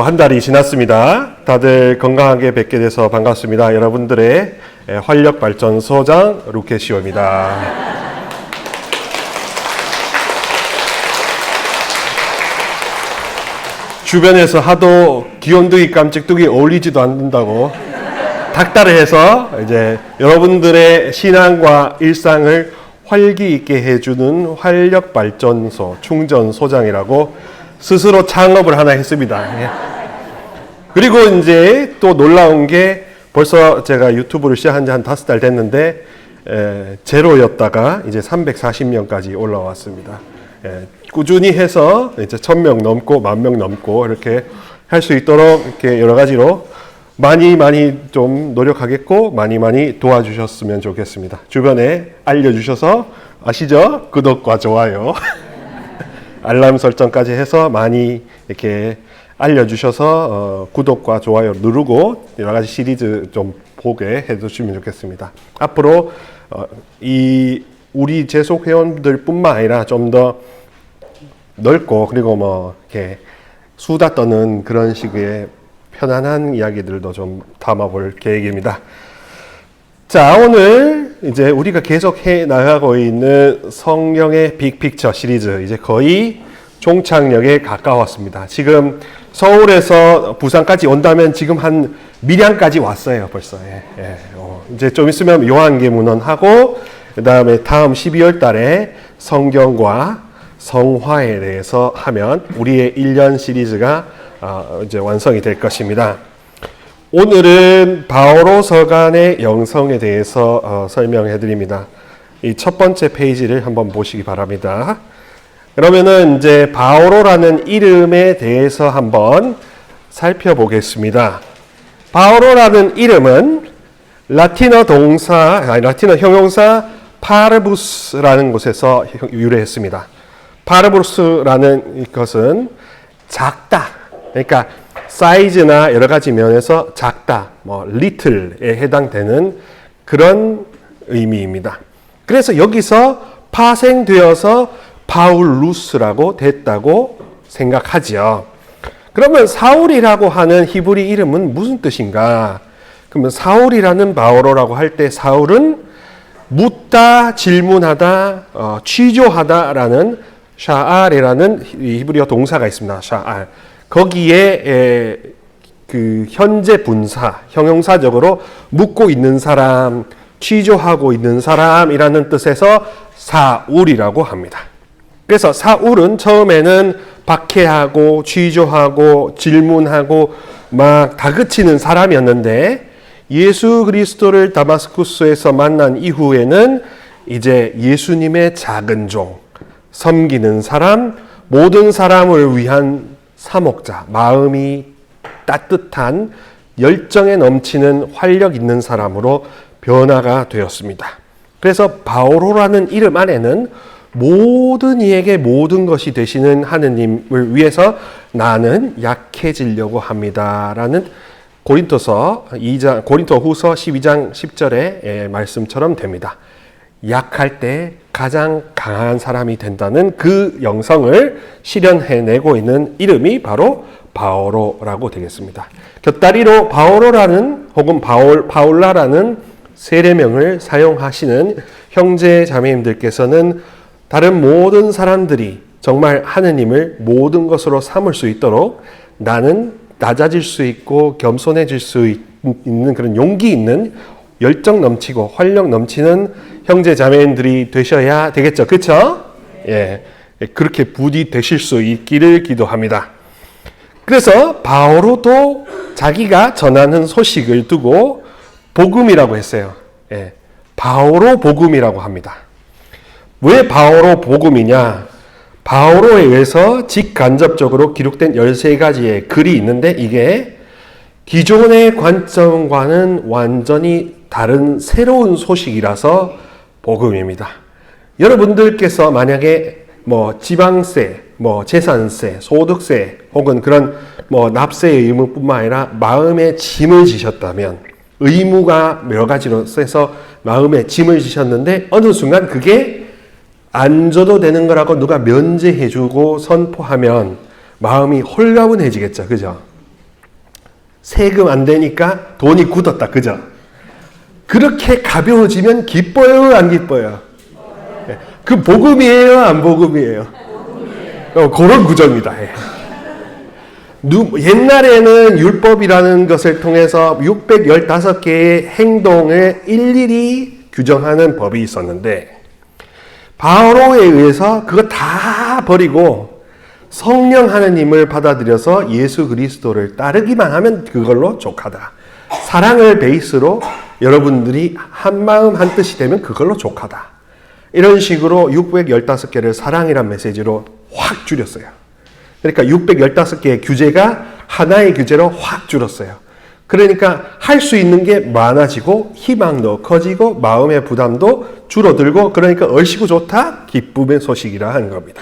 또 한 달이 지났습니다. 다들 건강하게 뵙게 돼서 반갑습니다. 여러분들의 활력발전소장 루케시오입니다. 주변에서 하도 귀염둥이 깜찍둥이 어울리지도 않는다고 닥달을 해서 이제 여러분들의 신앙과 일상을 활기 있게 해주는 활력발전소 충전소장이라고 스스로 창업을 하나 했습니다. 예. 그리고 이제 또 놀라운 게 벌써 제가 유튜브를 시작한 지 한 5달 됐는데 제로였다가 이제 340명까지 올라왔습니다. 꾸준히 해서 이제 1000명 넘고 10,000명 넘고 이렇게 할 수 있도록 이렇게 여러 가지로 많이 좀 노력하겠고 많이 도와주셨으면 좋겠습니다. 주변에 알려주셔서 아시죠? 구독과 좋아요 알람 설정까지 해서 많이 이렇게 알려주셔서 구독과 좋아요 누르고 여러 가지 시리즈 좀 보게 해주시면 좋겠습니다. 앞으로 이 우리 재속 회원들뿐만 아니라 좀 더 넓고 그리고 뭐 이렇게 수다 떠는 그런 식의 편안한 이야기들도 좀 담아볼 계획입니다. 자, 오늘 이제 우리가 계속 해 나가고 있는 성령의 빅픽처 시리즈 이제 거의 종착역에 가까웠습니다. 지금 서울에서 부산까지 온다면 지금 한 밀양까지 왔어요, 벌써. 이제 좀 있으면 요한계문헌하고 그다음에 다음 12월 달에 성경과 성화에 대해서 하면 우리의 1년 시리즈가 이제 완성이 될 것입니다. 오늘은 바오로서간의 영성에 대해서 설명해 드립니다. 이 첫 번째 페이지를 한번 보시기 바랍니다. 그러면은 이제 바오로라는 이름에 대해서 한번 살펴보겠습니다. 바오로라는 이름은 라틴어 형용사 파르부스라는 곳에서 유래했습니다. 파르부스라는 것은 작다. 그러니까 사이즈나 여러 가지 면에서 작다, 뭐 little에 해당되는 그런 의미입니다. 그래서 여기서 파생되어서 바울루스라고 됐다고 생각하지요. 그러면 사울이라고 하는 히브리 이름은 무슨 뜻인가? 그러면 사울이라는 바오로라고 할 때 사울은 묻다, 질문하다, 취조하다라는 샤알이라는 히브리어 동사가 있습니다. 샤알. 거기에 그 현재 분사, 형용사적으로 묻고 있는 사람, 취조하고 있는 사람이라는 뜻에서 사울이라고 합니다. 그래서 사울은 처음에는 박해하고 취조하고 질문하고 막 다그치는 사람이었는데 예수 그리스도를 다마스쿠스에서 만난 이후에는 이제 예수님의 작은 종, 섬기는 사람, 모든 사람을 위한 사목자, 마음이 따뜻한 열정에 넘치는 활력 있는 사람으로 변화가 되었습니다. 그래서 바오로라는 이름 안에는 모든 이에게 모든 것이 되시는 하느님을 위해서 나는 약해지려고 합니다라는 고린토후서 12장 10절의 말씀처럼 됩니다. 약할 때 가장 강한 사람이 된다는 그 영성을 실현해내고 있는 이름이 바로 바오로라고 되겠습니다. 곁다리로 바오로라는 혹은 바울라라는 세례명을 사용하시는 형제 자매님들께서는 다른 모든 사람들이 정말 하느님을 모든 것으로 삼을 수 있도록 나는 낮아질 수 있고 겸손해질 수 있는 그런 용기 있는 열정 넘치고 활력 넘치는 형제 자매님들이 되셔야 되겠죠. 그렇죠? 예. 그렇게 부디 되실 수 있기를 기도합니다. 그래서 바오로도 자기가 전하는 소식을 두고 복음이라고 했어요. 예. 바오로 복음이라고 합니다. 왜 바오로 복음이냐? 바오로에 의해서 직간접적으로 기록된 13가지의 글이 있는데 이게 기존의 관점과는 완전히 다른 새로운 소식이라서 복음입니다. 여러분들께서 만약에 뭐 지방세, 뭐 재산세, 소득세 혹은 그런 뭐 납세의 의무뿐만 아니라 마음의 짐을 지셨다면 의무가 여러 가지로 세서 마음의 짐을 지셨는데 어느 순간 그게 안 줘도 되는 거라고 누가 면제해주고 선포하면 마음이 홀가분해지겠죠. 그죠? 세금 안 되니까 돈이 굳었다. 그죠? 그렇게 가벼워지면 기뻐요, 안 기뻐요? 그 복음이에요, 안 복음이에요? 그런 구조입니다. 옛날에는 율법이라는 것을 통해서 615개의 행동을 일일이 규정하는 법이 있었는데 바오로에 의해서 그거 다 버리고 성령 하나님을 받아들여서 예수 그리스도를 따르기만 하면 그걸로 족하다. 사랑을 베이스로 여러분들이 한 마음 한 뜻이 되면 그걸로 족하다. 이런 식으로 615개를 사랑이란 메시지로 확 줄였어요. 그러니까 615개의 규제가 하나의 규제로 확 줄었어요. 그러니까 할 수 있는 게 많아지고 희망도 커지고 마음의 부담도 줄어들고 그러니까 얼씨구 좋다 기쁨의 소식이라 하는 겁니다.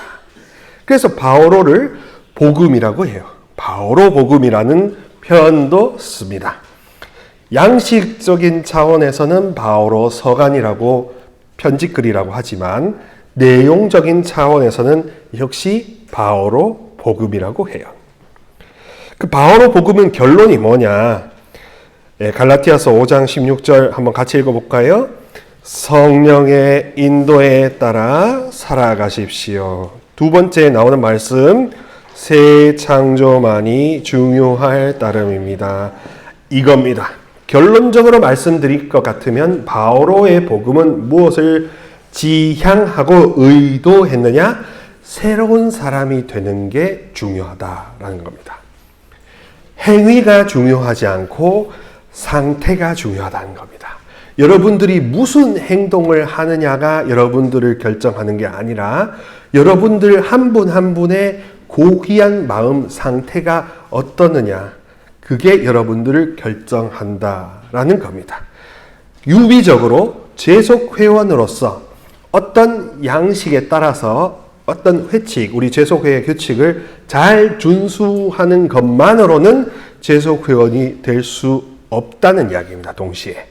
그래서 바오로를 복음이라고 해요. 바오로 복음이라는 표현도 씁니다. 양식적인 차원에서는 바오로 서간이라고 편집글이라고 하지만 내용적인 차원에서는 역시 바오로 복음이라고 해요. 그 바오로 복음은 결론이 뭐냐? 갈라티아서 5장 16절 한번 같이 읽어볼까요? 성령의 인도에 따라 살아가십시오. 두 번째 나오는 말씀, 새 창조만이 중요할 따름입니다. 이겁니다. 결론적으로 말씀드릴 것 같으면 바오로의 복음은 무엇을 지향하고 의도했느냐? 새로운 사람이 되는 게 중요하다라는 겁니다. 행위가 중요하지 않고 상태가 중요하다는 겁니다. 여러분들이 무슨 행동을 하느냐가 여러분들을 결정하는 게 아니라 여러분들 한 분 한 분의 고귀한 마음 상태가 어떠느냐, 그게 여러분들을 결정한다라는 겁니다. 유비적으로 재속회원으로서 어떤 양식에 따라서 어떤 회칙, 우리 재속회의 규칙을 잘 준수하는 것만으로는 재속회원이 될 수 없다는 이야기입니다. 동시에.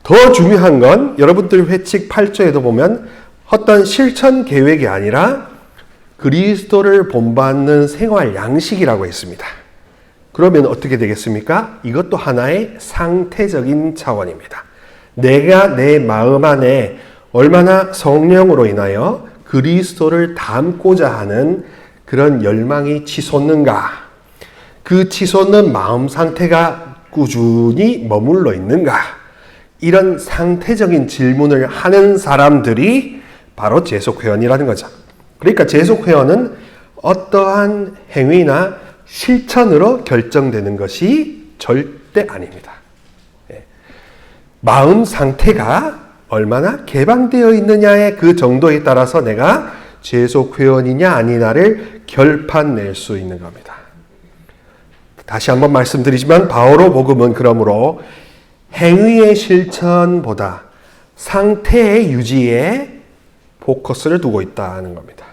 더 중요한 건 여러분들 회칙 8조에도 보면 어떤 실천 계획이 아니라 그리스도를 본받는 생활 양식이라고 했습니다. 그러면 어떻게 되겠습니까? 이것도 하나의 상태적인 차원입니다. 내가 내 마음 안에 얼마나 성령으로 인하여 그리스도를 닮고자 하는 그런 열망이 치솟는가? 그 치솟는 마음 상태가 꾸준히 머물러 있는가? 이런 상태적인 질문을 하는 사람들이 바로 재속회원이라는 거죠. 그러니까 재속회원은 어떠한 행위나 실천으로 결정되는 것이 절대 아닙니다. 마음 상태가 얼마나 개방되어 있느냐의 그 정도에 따라서 내가 재속회원이냐 아니냐를 결판낼 수 있는 겁니다. 다시 한번 말씀드리지만 바오로 복음은 그러므로 행위의 실천보다 상태의 유지에 포커스를 두고 있다는 겁니다.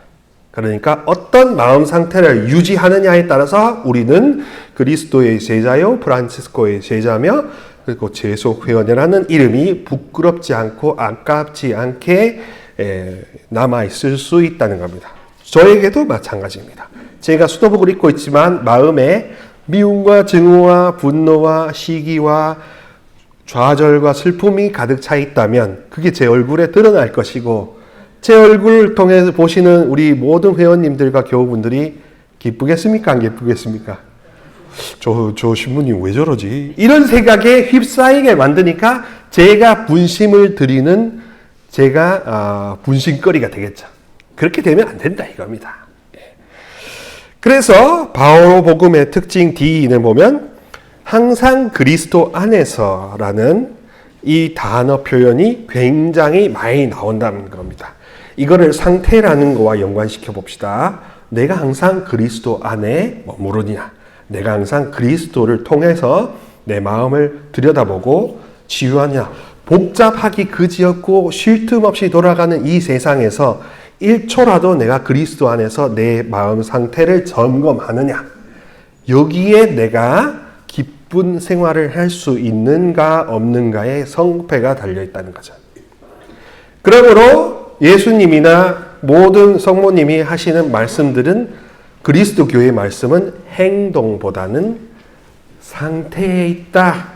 그러니까 어떤 마음 상태를 유지하느냐에 따라서 우리는 그리스도의 제자요 프란치스코의 제자며 그리고 재속회원이라는 이름이 부끄럽지 않고 아깝지 않게 남아있을 수 있다는 겁니다. 저에게도 마찬가지입니다. 제가 수도복을 입고 있지만 마음에 미움과 증오와 분노와 시기와 좌절과 슬픔이 가득 차 있다면 그게 제 얼굴에 드러날 것이고 제 얼굴을 통해서 보시는 우리 모든 회원님들과 교우분들이 기쁘겠습니까? 안 기쁘겠습니까? 저 신부님 왜 저러지? 이런 생각에 휩싸이게 만드니까 제가 분심을 드리는 제가 분심거리가 되겠죠. 그렇게 되면 안 된다 이겁니다. 그래서 바오로 복음의 특징 D는 보면 항상 그리스도 안에서라는 이 단어 표현이 굉장히 많이 나온다는 겁니다. 이거를 상태라는 거와 연관시켜 봅시다. 내가 항상 그리스도 안에 머무르냐? 내가 항상 그리스도를 통해서 내 마음을 들여다보고 치유하냐? 복잡하기 그지없고 쉴 틈 없이 돌아가는 이 세상에서 1초라도 내가 그리스도 안에서 내 마음 상태를 점검하느냐? 여기에 내가 기쁜 생활을 할 수 있는가 없는가의 성패가 달려있다는 거죠. 그러므로 예수님이나 모든 성모님이 하시는 말씀들은 그리스도 교회의 말씀은 행동보다는 상태에 있다.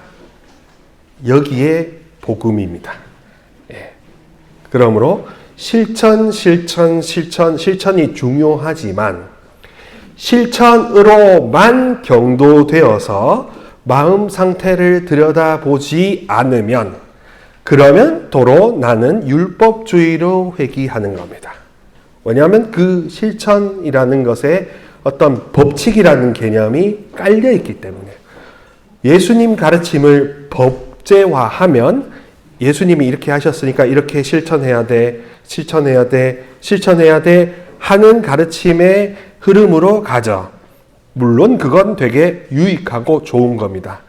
여기에 복음입니다. 예. 그러므로 실천이 중요하지만 실천으로만 경도되어서 마음 상태를 들여다보지 않으면 그러면 도로 나는 율법주의로 회귀하는 겁니다. 왜냐하면 그 실천이라는 것에 어떤 법칙이라는 개념이 깔려 있기 때문에 예수님 가르침을 법제화하면 예수님이 이렇게 하셨으니까 이렇게 실천해야 돼 하는 가르침의 흐름으로 가죠. 물론 그건 되게 유익하고 좋은 겁니다.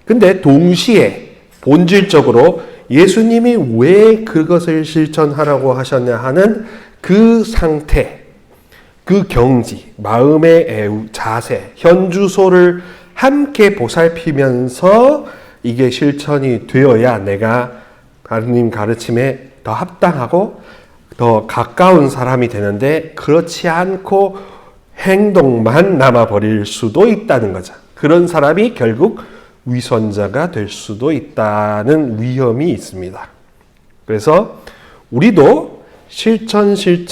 근데 동시에 본질적으로 예수님이 왜 그것을 실천하라고 하셨냐 하는 그 상태, 그 경지, 마음의 자세, 현주소를 함께 보살피면서 이게 실천이 되어야 내가 하나님 가르침에 더 합당하고 더 가까운 사람이 되는데 그렇지 않고 행동만 남아버릴 수도 있다는 거죠. 그런 사람이 결국 위선자가 될 수도 있다는 위험이 있습니다. 그래서 우리도 실천하기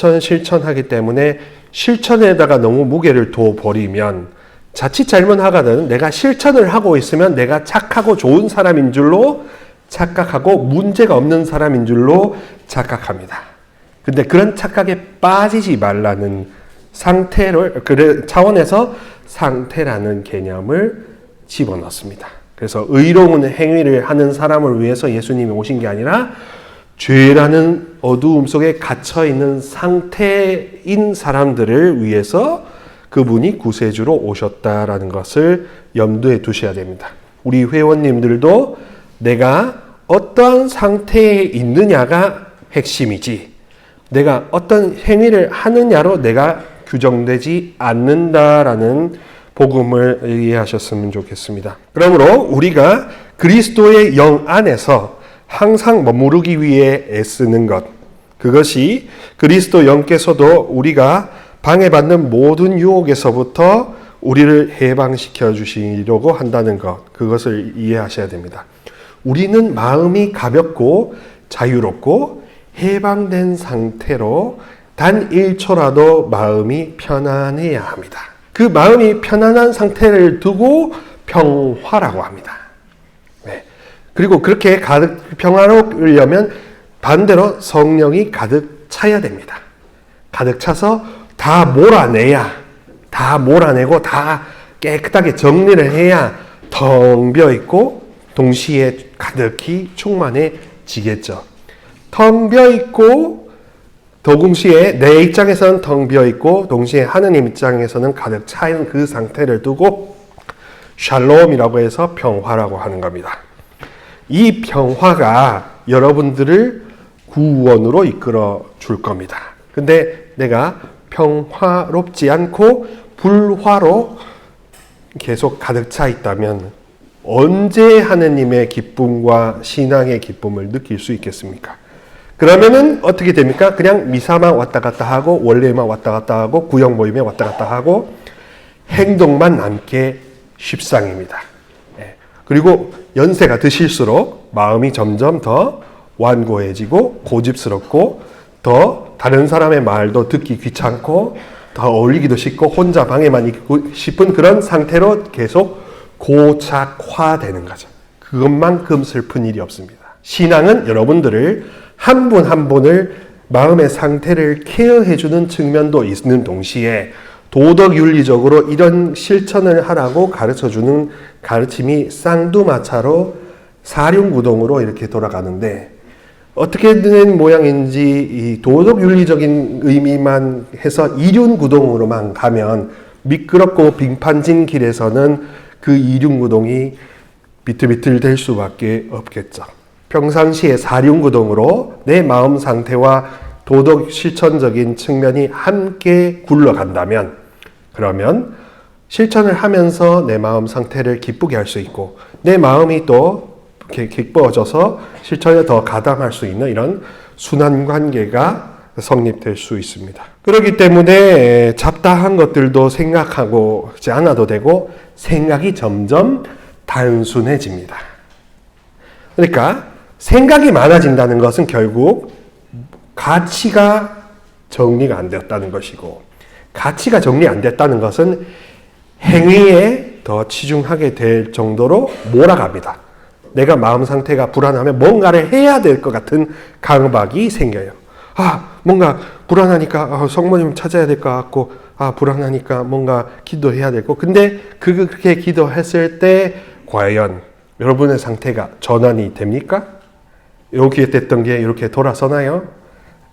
때문에 실천에다가 너무 무게를 둬버리면 자칫 잘못하거든 내가 실천을 하고 있으면 내가 착하고 좋은 사람인 줄로 착각하고 문제가 없는 사람인 줄로 착각합니다. 근데 그런 착각에 빠지지 말라는 차원에서 상태라는 개념을 집어넣습니다. 그래서 의로운 행위를 하는 사람을 위해서 예수님이 오신 게 아니라 죄라는 어두움 속에 갇혀있는 상태인 사람들을 위해서 그분이 구세주로 오셨다라는 것을 염두에 두셔야 됩니다. 우리 회원님들도 내가 어떤 상태에 있느냐가 핵심이지 내가 어떤 행위를 하느냐로 내가 규정되지 않는다라는 복음을 이해하셨으면 좋겠습니다. 그러므로 우리가 그리스도의 영 안에서 항상 머무르기 위해 애쓰는 것, 그것이 그리스도 영께서도 우리가 방해받는 모든 유혹에서부터 우리를 해방시켜 주시려고 한다는 것, 그것을 이해하셔야 됩니다. 우리는 마음이 가볍고 자유롭고 해방된 상태로 단 1초라도 마음이 편안해야 합니다. 그 마음이 편안한 상태를 두고 평화라고 합니다. 네. 그리고 그렇게 가득 평화로우려면 반대로 성령이 가득 차야 됩니다. 가득 차서 다 몰아내고 다 깨끗하게 정리를 해야 텅 비어 있고 동시에 가득히 충만해지겠죠. 텅 비어 있고 동시에 내 입장에서는 텅 비어 있고 동시에 하느님 입장에서는 가득 차인 그 상태를 두고 샬롬이라고 해서 평화라고 하는 겁니다. 이 평화가 여러분들을 구원으로 이끌어 줄 겁니다. 근데 내가 평화롭지 않고 불화로 계속 가득 차 있다면 언제 하느님의 기쁨과 신앙의 기쁨을 느낄 수 있겠습니까? 그러면은 어떻게 됩니까? 그냥 미사만 왔다 갔다 하고 원래만 왔다 갔다 하고 구역 모임에 왔다 갔다 하고 행동만 남게 십상입니다. 그리고 연세가 드실수록 마음이 점점 더 완고해지고 고집스럽고 더 다른 사람의 말도 듣기 귀찮고 더 어울리기도 싫고 혼자 방에만 있고 싶은 그런 상태로 계속 고착화되는 거죠. 그것만큼 슬픈 일이 없습니다. 신앙은 여러분들을 한 분 한 분을 마음의 상태를 케어해주는 측면도 있는 동시에 도덕윤리적으로 이런 실천을 하라고 가르쳐주는 가르침이 쌍두마차로 사륜구동으로 이렇게 돌아가는데 어떻게 된 모양인지 이 도덕윤리적인 의미만 해서 이륜구동으로만 가면 미끄럽고 빙판진 길에서는 그 이륜구동이 비틀비틀 될 수밖에 없겠죠. 평상시에 사륜구동으로 내 마음 상태와 도덕 실천적인 측면이 함께 굴러간다면 그러면 실천을 하면서 내 마음 상태를 기쁘게 할 수 있고 내 마음이 또 이렇게 기뻐져서 실천에 더 가담할 수 있는 이런 순환 관계가 성립될 수 있습니다. 그렇기 때문에 잡다한 것들도 생각하지 않아도 되고 생각이 점점 단순해집니다. 그러니까 생각이 많아진다는 것은 결국 가치가 정리가 안 되었다는 것이고, 가치가 정리 안 됐다는 것은 행위에 더 치중하게 될 정도로 몰아갑니다. 내가 마음 상태가 불안하면 뭔가를 해야 될 것 같은 강박이 생겨요. 뭔가 불안하니까 성모님 찾아야 될 것 같고, 불안하니까 뭔가 기도해야 될 거. 근데 그렇게 기도했을 때 과연 여러분의 상태가 전환이 됩니까? 여기에 됐던 게 이렇게 돌아서나요?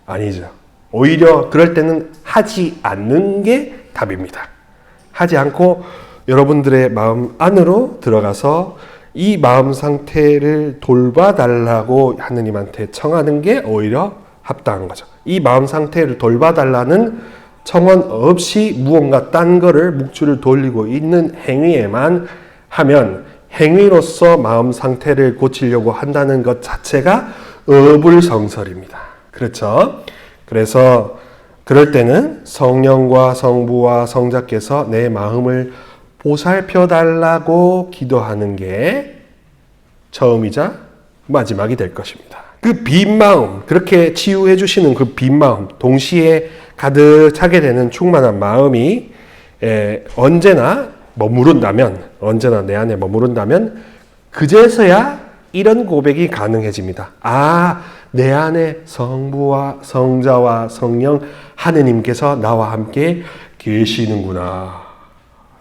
아니죠. 오히려 그럴 때는 하지 않는 게 답입니다. 하지 않고 여러분들의 마음 안으로 들어가서 이 마음 상태를 돌봐달라고 하느님한테 청하는 게 오히려 합당한 거죠. 이 마음 상태를 돌봐달라는 청원 없이 무언가 딴 거를 묵주를 돌리고 있는 행위에만 하면 행위로서 마음 상태를 고치려고 한다는 것 자체가 어불성설입니다. 그렇죠? 그래서 그럴 때는 성령과 성부와 성자께서 내 마음을 보살펴 달라고 기도하는 게 처음이자 마지막이 될 것입니다. 그 빈 마음, 그렇게 치유해 주시는 그 빈 마음, 동시에 가득 차게 되는 충만한 마음이 언제나 내 안에 머무른다면 그제서야 이런 고백이 가능해집니다. 내 안에 성부와 성자와 성령 하느님께서 나와 함께 계시는구나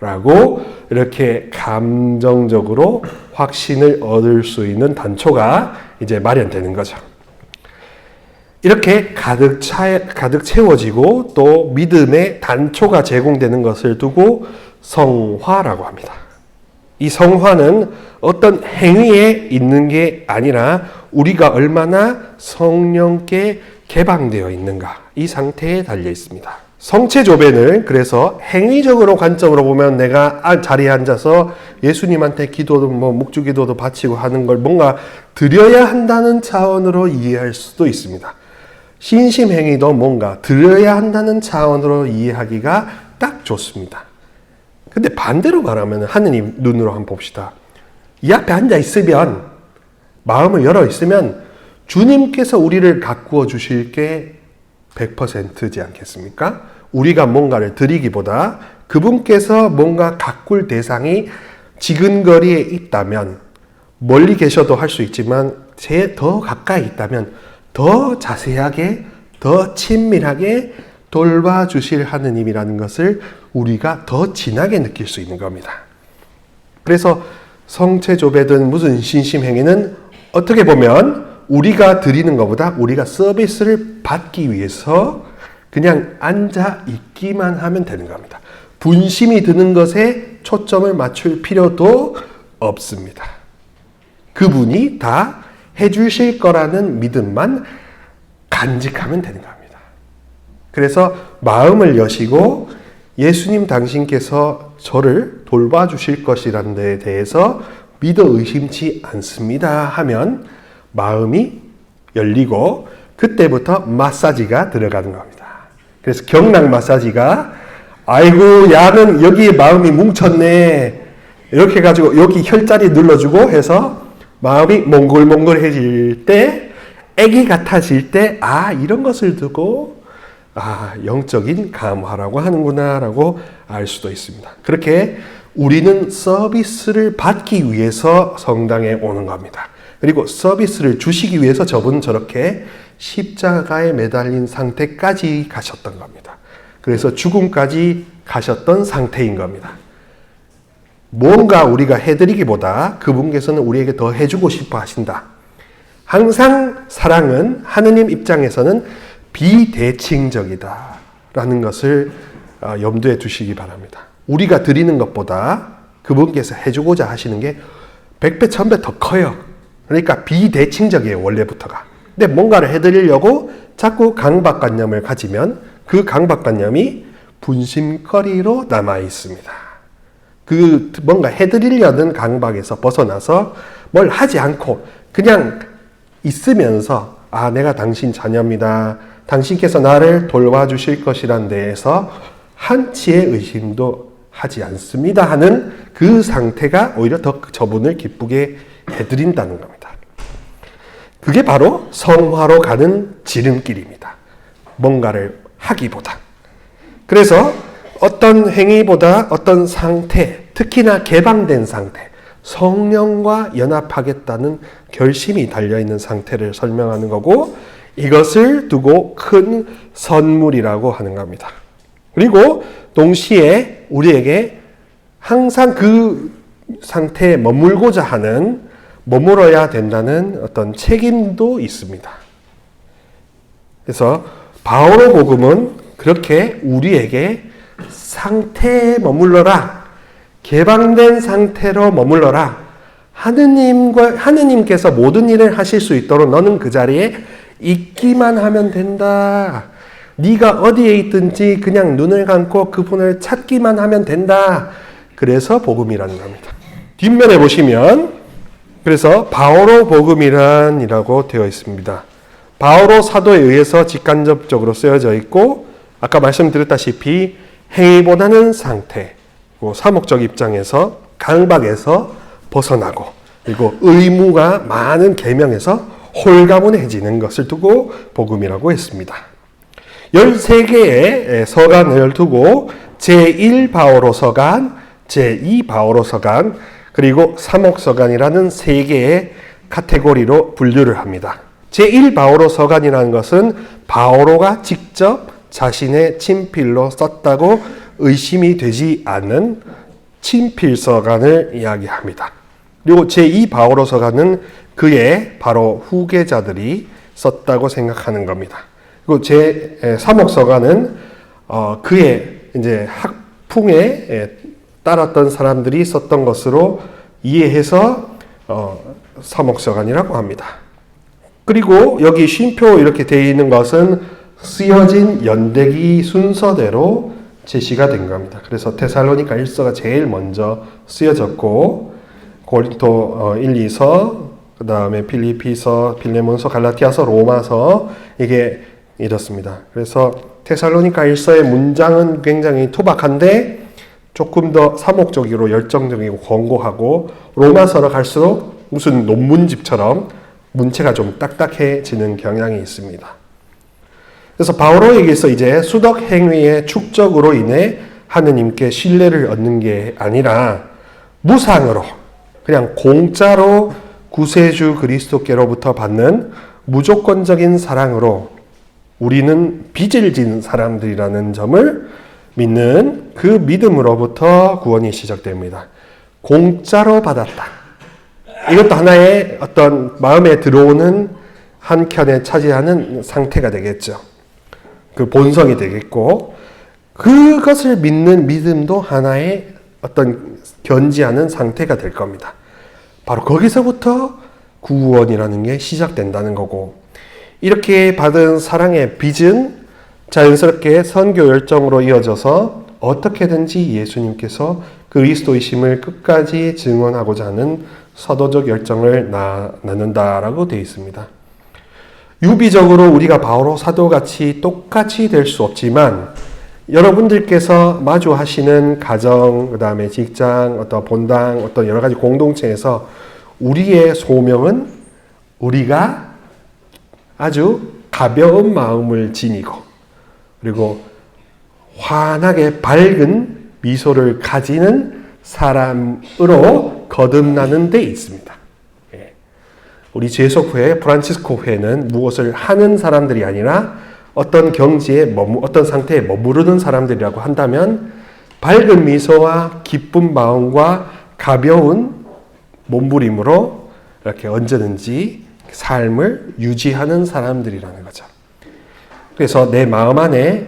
라고 이렇게 감정적으로 확신을 얻을 수 있는 단초가 이제 마련되는 거죠. 이렇게 가득 채워지고 또 믿음의 단초가 제공되는 것을 두고 성화라고 합니다. 이 성화는 어떤 행위에 있는 게 아니라 우리가 얼마나 성령께 개방되어 있는가, 이 상태에 달려 있습니다. 성체조배는 그래서 행위적으로 관점으로 보면 내가 자리에 앉아서 예수님한테 기도도 묵주기도도 바치고 하는 걸 뭔가 드려야 한다는 차원으로 이해할 수도 있습니다. 신심행위도 뭔가 드려야 한다는 차원으로 이해하기가 딱 좋습니다. 근데 반대로 말하면 하느님 눈으로 한번 봅시다. 이 앞에 앉아 있으면, 마음을 열어 있으면 주님께서 우리를 가꾸어 주실 게 100%지 않겠습니까? 우리가 뭔가를 드리기보다 그분께서 뭔가 가꿀 대상이 지근거리에 있다면, 멀리 계셔도 할 수 있지만 더 가까이 있다면 더 자세하게, 더 친밀하게 돌봐주실 하느님이라는 것을 우리가 더 진하게 느낄 수 있는 겁니다. 그래서 성체조배든 무슨 신심행위는 어떻게 보면 우리가 드리는 것보다 우리가 서비스를 받기 위해서 그냥 앉아 있기만 하면 되는 겁니다. 분심이 드는 것에 초점을 맞출 필요도 없습니다. 그분이 다 해주실 거라는 믿음만 간직하면 되는 겁니다. 그래서 마음을 여시고 예수님 당신께서 저를 돌봐주실 것이라는 데에 대해서 믿어 의심치 않습니다 하면 마음이 열리고 그때부터 마사지가 들어가는 겁니다. 그래서 경락 마사지가 아이고 야는 여기에 마음이 뭉쳤네 이렇게 해가지고 여기 혈자리 눌러주고 해서 마음이 몽글몽글해질 때, 애기 같아질 때 이런 것을 두고 영적인 감화라고 하는구나라고 알 수도 있습니다. 그렇게 우리는 서비스를 받기 위해서 성당에 오는 겁니다. 그리고 서비스를 주시기 위해서 저분은 저렇게 십자가에 매달린 상태까지 가셨던 겁니다. 그래서 죽음까지 가셨던 상태인 겁니다. 뭔가 우리가 해드리기보다 그분께서는 우리에게 더 해주고 싶어 하신다. 항상 사랑은 하느님 입장에서는 비대칭적이다 라는 것을 염두에 두시기 바랍니다. 우리가 드리는 것보다 그분께서 해주고자 하시는 게 100배, 1000배 더 커요. 그러니까 비대칭적이에요, 원래부터가. 근데 뭔가를 해드리려고 자꾸 강박관념을 가지면 그 강박관념이 분심거리로 남아 있습니다. 그 뭔가 해드리려는 강박에서 벗어나서 뭘 하지 않고 그냥 있으면서 내가 당신 자녀입니다. 당신께서 나를 돌봐주실 것이란 데에서 한치의 의심도 하지 않습니다 하는 그 상태가 오히려 더 저분을 기쁘게 해드린다는 겁니다. 그게 바로 성화로 가는 지름길입니다. 뭔가를 하기보다. 그래서 어떤 행위보다 어떤 상태, 특히나 개방된 상태, 성령과 연합하겠다는 결심이 달려있는 상태를 설명하는 거고, 이것을 두고 큰 선물이라고 하는 겁니다. 그리고 동시에 우리에게 항상 그 상태에 머물고자 하는, 머물어야 된다는 어떤 책임도 있습니다. 그래서 바오로 복음은 그렇게 우리에게 상태에 머물러라, 개방된 상태로 머물러라, 하느님께서 모든 일을 하실 수 있도록 너는 그 자리에 있기만 하면 된다. 네가 어디에 있든지 그냥 눈을 감고 그분을 찾기만 하면 된다. 그래서 복음이라는 겁니다. 뒷면에 보시면 그래서 바오로 복음이란이라고 되어 있습니다. 바오로 사도에 의해서 직간접적으로 쓰여져 있고, 아까 말씀드렸다시피 행위보다는 상태, 사목적 입장에서 강박에서 벗어나고, 그리고 의무가 많은 계명에서 홀가분해지는 것을 두고 복음이라고 했습니다. 13개의 서간을 두고 제1 바오로 서간, 제2 바오로 서간, 그리고 사목서간이라는 3개의 카테고리로 분류를 합니다. 제1 바오로 서간이라는 것은 바오로가 직접 자신의 친필로 썼다고 의심이 되지 않는 친필서간을 이야기합니다. 그리고 제2 바오로 서간은 그의 바로 후계자들이 썼다고 생각하는 겁니다. 그리고 제3목 서간은 그의 이제 학풍에 따랐던 사람들이 썼던 것으로 이해해서 사목서간이라고 합니다. 그리고 여기 쉼표 이렇게 되어 있는 것은 쓰여진 연대기 순서대로 제시가 된 겁니다. 그래서 데살로니가 1서가 제일 먼저 쓰여졌고, 고린토 1, 2서, 그 다음에 필리피서, 필레몬서, 갈라티아서, 로마서, 이게 이렇습니다. 그래서 데살로니가 1서의 문장은 굉장히 투박한데 조금 더 사목적이고 열정적이고 권고하고, 로마서로 갈수록 무슨 논문집처럼 문체가 좀 딱딱해지는 경향이 있습니다. 그래서 바오로에게서 이제 수덕 행위의 축적으로 인해 하느님께 신뢰를 얻는 게 아니라 무상으로, 그냥 공짜로 구세주 그리스도께로부터 받는 무조건적인 사랑으로 우리는 빚을 진 사람들이라는 점을 믿는 그 믿음으로부터 구원이 시작됩니다. 공짜로 받았다. 이것도 하나의 어떤 마음에 들어오는 한켠에 차지하는 상태가 되겠죠. 그 본성이 되겠고, 그것을 믿는 믿음도 하나의 어떤 견지하는 상태가 될 겁니다. 바로 거기서부터 구원이라는 게 시작된다는 거고, 이렇게 받은 사랑의 빚은 자연스럽게 선교 열정으로 이어져서 어떻게든지 예수님께서 그리스도이심을 끝까지 증언하고자 하는 서도적 열정을 나눈다라고 되어 있습니다. 유비적으로 우리가 바오로 사도같이 똑같이 될 수 없지만, 여러분들께서 마주하시는 가정, 그 다음에 직장, 어떤 본당, 어떤 여러 가지 공동체에서 우리의 소명은 우리가 아주 가벼운 마음을 지니고, 그리고 환하게 밝은 미소를 가지는 사람으로 거듭나는 데 있습니다. 우리 제소회, 프란치스코 회는 무엇을 하는 사람들이 아니라 어떤 경지에 어떤 상태에 머무르는 사람들이라고 한다면, 밝은 미소와 기쁜 마음과 가벼운 몸부림으로 이렇게 언제든지 삶을 유지하는 사람들이라는 거죠. 그래서 내 마음 안에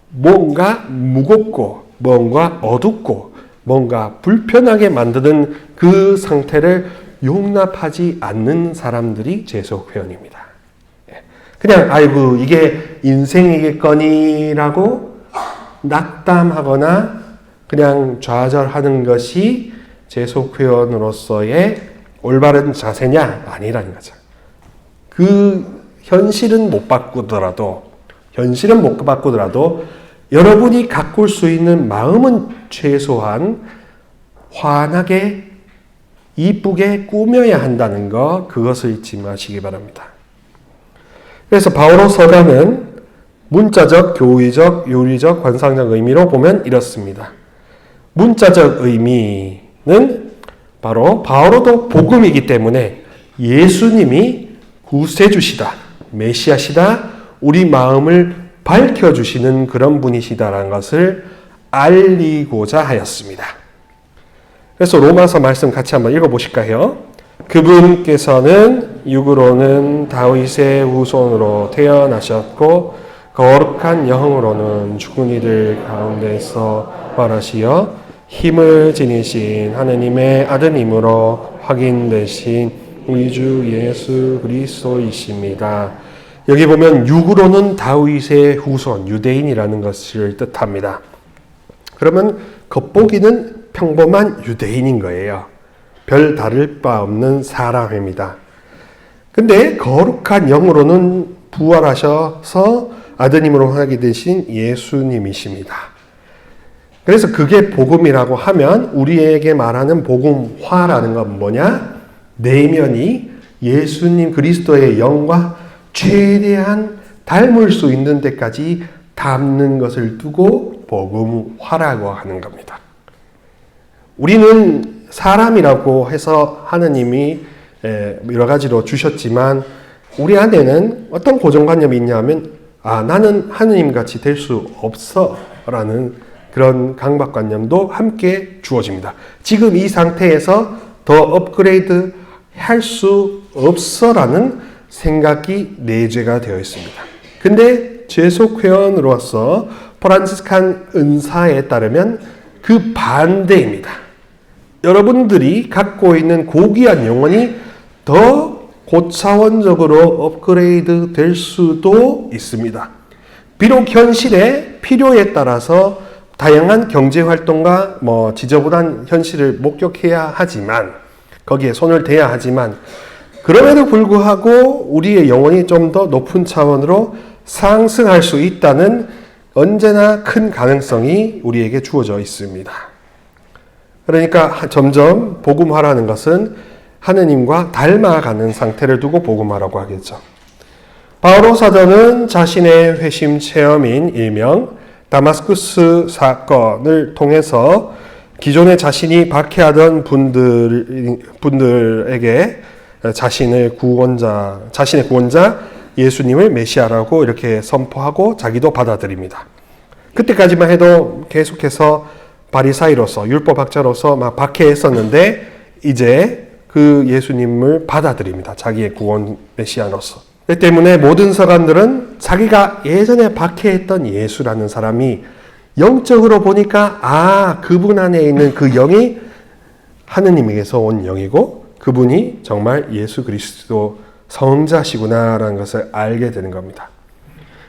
뭔가 무겁고 뭔가 어둡고 뭔가 불편하게 만드는 그 상태를 용납하지 않는 사람들이 제소회원입니다. 그냥 아이고 이게 인생이겠거니라고 낙담하거나 그냥 좌절하는 것이 제소회원으로서의 올바른 자세냐? 아니라는 거죠. 그 현실은 못 바꾸더라도 여러분이 가꿀 수 있는 마음은 최소한 환하게 이쁘게 꾸며야 한다는 거, 그것을 잊지 마시기 바랍니다. 그래서 바오로 서가는 문자적, 교의적, 요리적, 관상적 의미로 보면 이렇습니다. 문자적 의미는 바로 바오로도 복음이기 때문에 예수님이 구세주시다, 메시아시다, 우리 마음을 밝혀주시는 그런 분이시다라는 것을 알리고자 하였습니다. 그래서 로마서 말씀 같이 한번 읽어보실까요? 그분께서는 육으로는 다윗의 후손으로 태어나셨고 거룩한 영으로는 죽은 이들 가운데서 부활하시어 힘을 지니신 하느님의 아드님으로 확인되신 우리 주 예수 그리스도이십니다. 여기 보면 육으로는 다윗의 후손, 유대인이라는 것을 뜻합니다. 그러면 겉보기는 평범한 유대인인 거예요. 별 다를 바 없는 사람입니다. 근데 거룩한 영으로는 부활하셔서 아드님으로 하게 되신 예수님이십니다. 그래서 그게 복음이라고 하면 우리에게 말하는 복음화라는 건 뭐냐? 내면이 예수님 그리스도의 영과 최대한 닮을 수 있는 데까지 닮는 것을 두고 복음화라고 하는 겁니다. 우리는 사람이라고 해서 하느님이 여러 가지로 주셨지만 우리 안에는 어떤 고정관념이 있냐면 나는 하느님같이 될 수 없어 라는 그런 강박관념도 함께 주어집니다. 지금 이 상태에서 더 업그레이드 할 수 없어 라는 생각이 내재가 되어 있습니다. 근데 제속회원으로서 프란치스칸 은사에 따르면 그 반대입니다. 여러분들이 갖고 있는 고귀한 영혼이 더 고차원적으로 업그레이드 될 수도 있습니다. 비록 현실의 필요에 따라서 다양한 경제활동과 지저분한 현실을 목격해야 하지만 거기에 손을 대야 하지만 그럼에도 불구하고 우리의 영혼이 좀 더 높은 차원으로 상승할 수 있다는 언제나 큰 가능성이 우리에게 주어져 있습니다. 그러니까 점점 복음화라는 것은 하느님과 닮아가는 상태를 두고 복음화라고 하겠죠. 바오로 사도는 자신의 회심 체험인 일명 다마스쿠스 사건을 통해서 기존에 자신이 박해하던 분들에게 자신의 구원자 예수님을 메시아라고 이렇게 선포하고 자기도 받아들입니다. 그때까지만 해도 계속해서 바리사이로서 율법학자로서 막 박해했었는데 이제 그 예수님을 받아들입니다. 자기의 구원 메시아로서. 그 때문에 모든 서간들은 자기가 예전에 박해했던 예수라는 사람이 영적으로 보니까 그분 안에 있는 그 영이 하느님에게서 온 영이고 그분이 정말 예수 그리스도 성자시구나라는 것을 알게 되는 겁니다.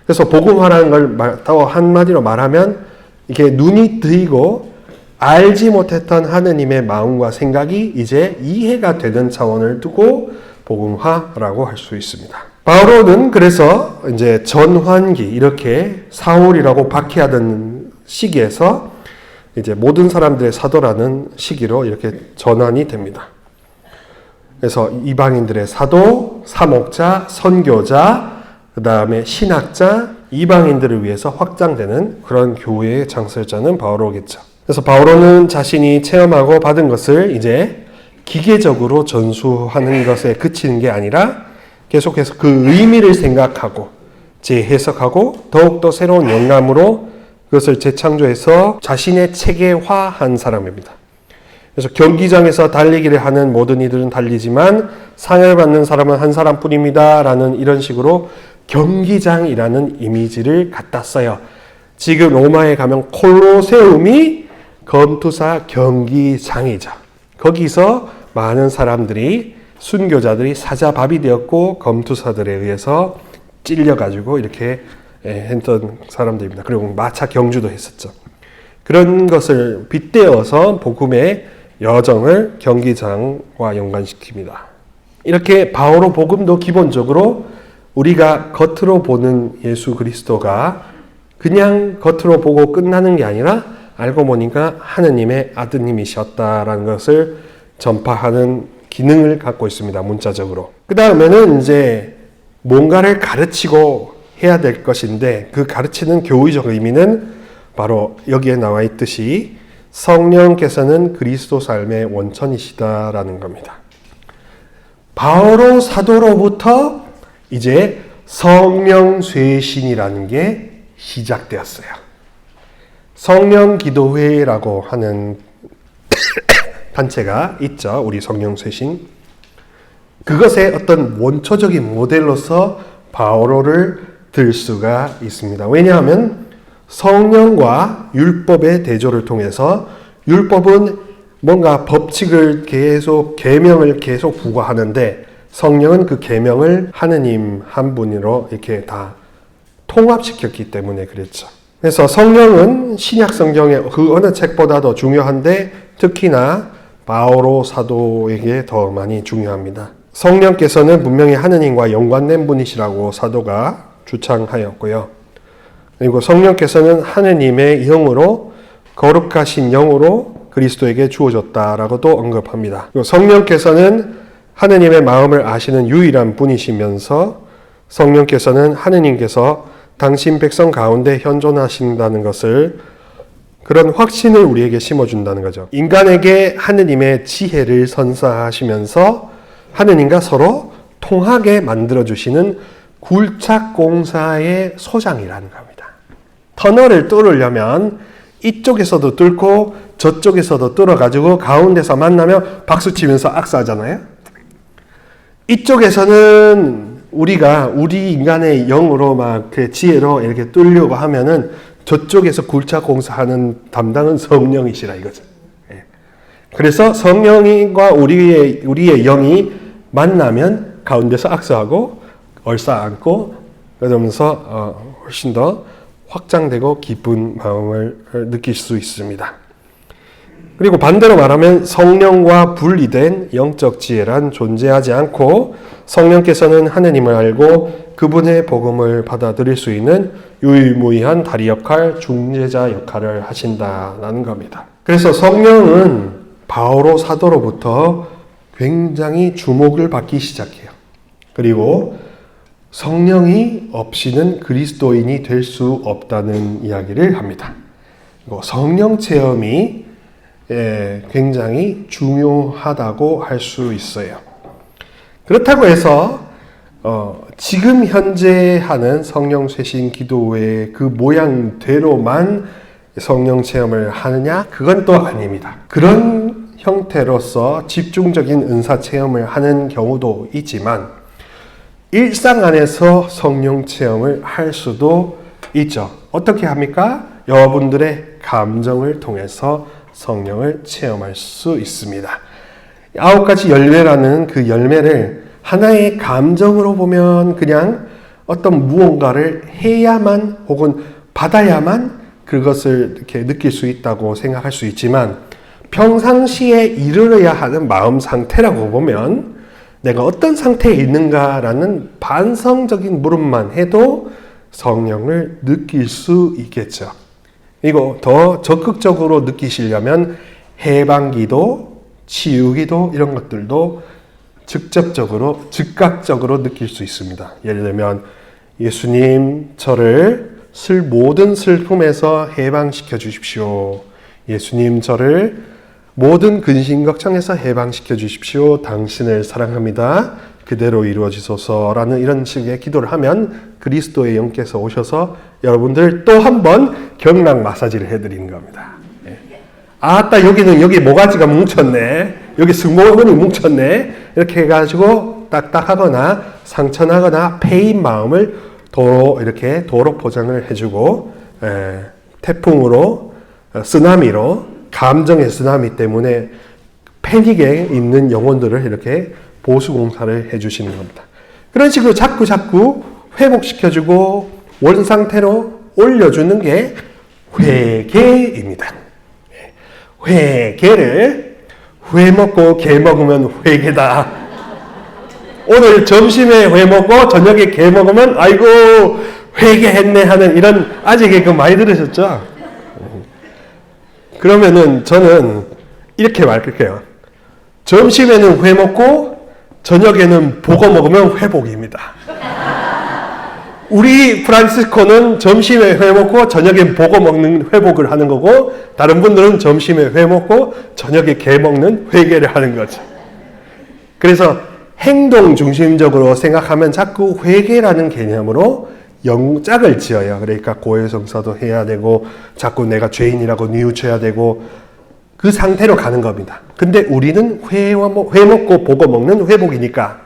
그래서 복음화라는 걸 더 한마디로 말하면 이게 눈이 뜨이고 알지 못했던 하느님의 마음과 생각이 이제 이해가 되는 차원을 두고 복음화라고 할 수 있습니다. 바오로는 그래서 이제 전환기 이렇게 사울이라고 박해하던 시기에서 이제 모든 사람들의 사도라는 시기로 이렇게 전환이 됩니다. 그래서 이방인들의 사도, 사목자, 선교자, 그 다음에 신학자, 이방인들을 위해서 확장되는 그런 교회의 창설자는 바오로겠죠. 그래서 바오로는 자신이 체험하고 받은 것을 이제 기계적으로 전수하는 것에 그치는 게 아니라 계속해서 그 의미를 생각하고 재해석하고 더욱더 새로운 영감으로 그것을 재창조해서 자신의 체계화한 사람입니다. 그래서 경기장에서 달리기를 하는 모든 이들은 달리지만 상을 받는 사람은 한 사람뿐입니다. 라는 이런 식으로 경기장이라는 이미지를 갖다 써요. 지금 로마에 가면 콜로세움이 검투사 경기장이죠. 거기서 많은 사람들이 순교자들이 사자밥이 되었고 검투사들에 의해서 찔려가지고 이렇게 했던 사람들입니다. 그리고 마차 경주도 했었죠. 그런 것을 빗대어서 복음의 여정을 경기장과 연관시킵니다. 이렇게 바오로 복음도 기본적으로 우리가 겉으로 보는 예수 그리스도가 그냥 겉으로 보고 끝나는 게 아니라 알고 보니까 하느님의 아드님이셨다라는 것을 전파하는 기능을 갖고 있습니다. 문자적으로. 그 다음에는 이제 뭔가를 가르치고 해야 될 것인데 그 가르치는 교의적 의미는 바로 여기에 나와 있듯이 성령께서는 그리스도 삶의 원천이시다라는 겁니다. 바오로 사도로부터 이제 성령 쇄신이라는 게 시작되었어요. 성령 기도회라고 하는 단체가 있죠. 우리 성령 쇄신. 그것의 어떤 원초적인 모델로서 바오로를 들 수가 있습니다. 왜냐하면 성령과 율법의 대조를 통해서 율법은 뭔가 법칙을 계속 계명을 계속 부과하는데 성령은 그 계명을 하느님 한 분으로 이렇게 다 통합시켰기 때문에 그랬죠. 그래서 성령은 신약 성경의 그 어느 책보다도 중요한데 특히나 바오로 사도에게 더 많이 중요합니다. 성령께서는 분명히 하느님과 연관된 분이시라고 사도가 주창하였고요. 그리고 성령께서는 하느님의 영으로 거룩하신 영으로 그리스도에게 주어졌다라고도 언급합니다. 그리고 성령께서는 하느님의 마음을 아시는 유일한 분이시면서 성령께서는 하느님께서 당신 백성 가운데 현존하신다는 것을 그런 확신을 우리에게 심어준다는 거죠. 인간에게 하느님의 지혜를 선사하시면서 하느님과 서로 통하게 만들어주시는 굴착공사의 소장이라는 겁니다. 터널을 뚫으려면 이쪽에서도 뚫고 저쪽에서도 뚫어가지고 가운데서 만나면 박수치면서 악수하잖아요. 이쪽에서는 우리 인간의 영으로 막 그 지혜로 이렇게 뚫려고 하면은 저쪽에서 굴착공사하는 담당은 성령이시라 이거죠. 그래서 성령과 우리의 영이 만나면 가운데서 악수하고 얼싸안고 그러면서 훨씬 더 확장되고 기쁜 마음을 느낄 수 있습니다. 그리고 반대로 말하면 성령과 분리된 영적 지혜란 존재하지 않고 성령께서는 하느님을 알고 그분의 복음을 받아들일 수 있는 유일무이한 다리 역할, 중재자 역할을 하신다는 겁니다. 그래서 성령은 바오로 사도로부터 굉장히 주목을 받기 시작해요. 그리고 성령이 없이는 그리스도인이 될 수 없다는 이야기를 합니다. 성령 체험이 굉장히 중요하다고 할 수 있어요. 그렇다고 해서 지금 현재 하는 성령 쇄신 기도의 그 모양대로만 성령 체험을 하느냐? 그건 또 아닙니다. 그런 형태로서 집중적인 은사 체험을 하는 경우도 있지만 일상 안에서 성령 체험을 할 수도 있죠. 어떻게 합니까? 여러분들의 감정을 통해서 성령을 체험할 수 있습니다. 9가지 열매라는 그 열매를 하나의 감정으로 보면 그냥 어떤 무언가를 해야만 혹은 받아야만 그것을 이렇게 느낄 수 있다고 생각할 수 있지만 평상시에 이르러야 하는 마음 상태라고 보면 내가 어떤 상태에 있는가라는 반성적인 물음만 해도 성령을 느낄 수 있겠죠. 이거 더 적극적으로 느끼시려면 해방기도, 치유기도 이런 것들도 직접적으로, 즉각적으로 느낄 수 있습니다. 예를 들면 예수님 저를 모든 슬픔에서 해방시켜 주십시오. 예수님 저를 모든 근심 걱정에서 해방시켜 주십시오. 당신을 사랑합니다. 그대로 이루어지소서라는 이런 식의 기도를 하면 그리스도의 영께서 오셔서 여러분들 또 한 번 경락 마사지를 해드리는 겁니다. 아따 여기 모가지가 뭉쳤네. 여기 승모근이 뭉쳤네. 이렇게 해가지고 딱딱하거나 상처나거나 패인 마음을 도로 포장을 해주고 태풍으로 쓰나미로 감정의 쓰나미 때문에 패닉에 있는 영혼들을 이렇게 보수공사를 해주시는 겁니다. 그런 식으로 자꾸 회복시켜주고 원상태로 올려주는 게 회개입니다. 회개를 회 먹고 개 먹으면 회개다. 오늘 점심에 회 먹고 저녁에 개 먹으면 아이고 회개했네 하는 이런 아재 개그 많이 들으셨죠? 그러면은 저는 이렇게 말할게요. 점심에는 회 먹고 저녁에는 보거 먹으면 회복입니다. 우리 프란시스코는 점심에 회 먹고 저녁에 보거 먹는 회복을 하는 거고, 다른 분들은 점심에 회 먹고 저녁에 게 먹는 회개를 하는 거죠. 그래서 행동 중심적으로 생각하면 자꾸 회개라는 개념으로 영짝을 지어요. 그러니까 고해성사도 해야 되고 자꾸 내가 죄인이라고 뉘우쳐야 되고 그 상태로 가는 겁니다. 근데 우리는 회 먹고 보거 먹는 회복이니까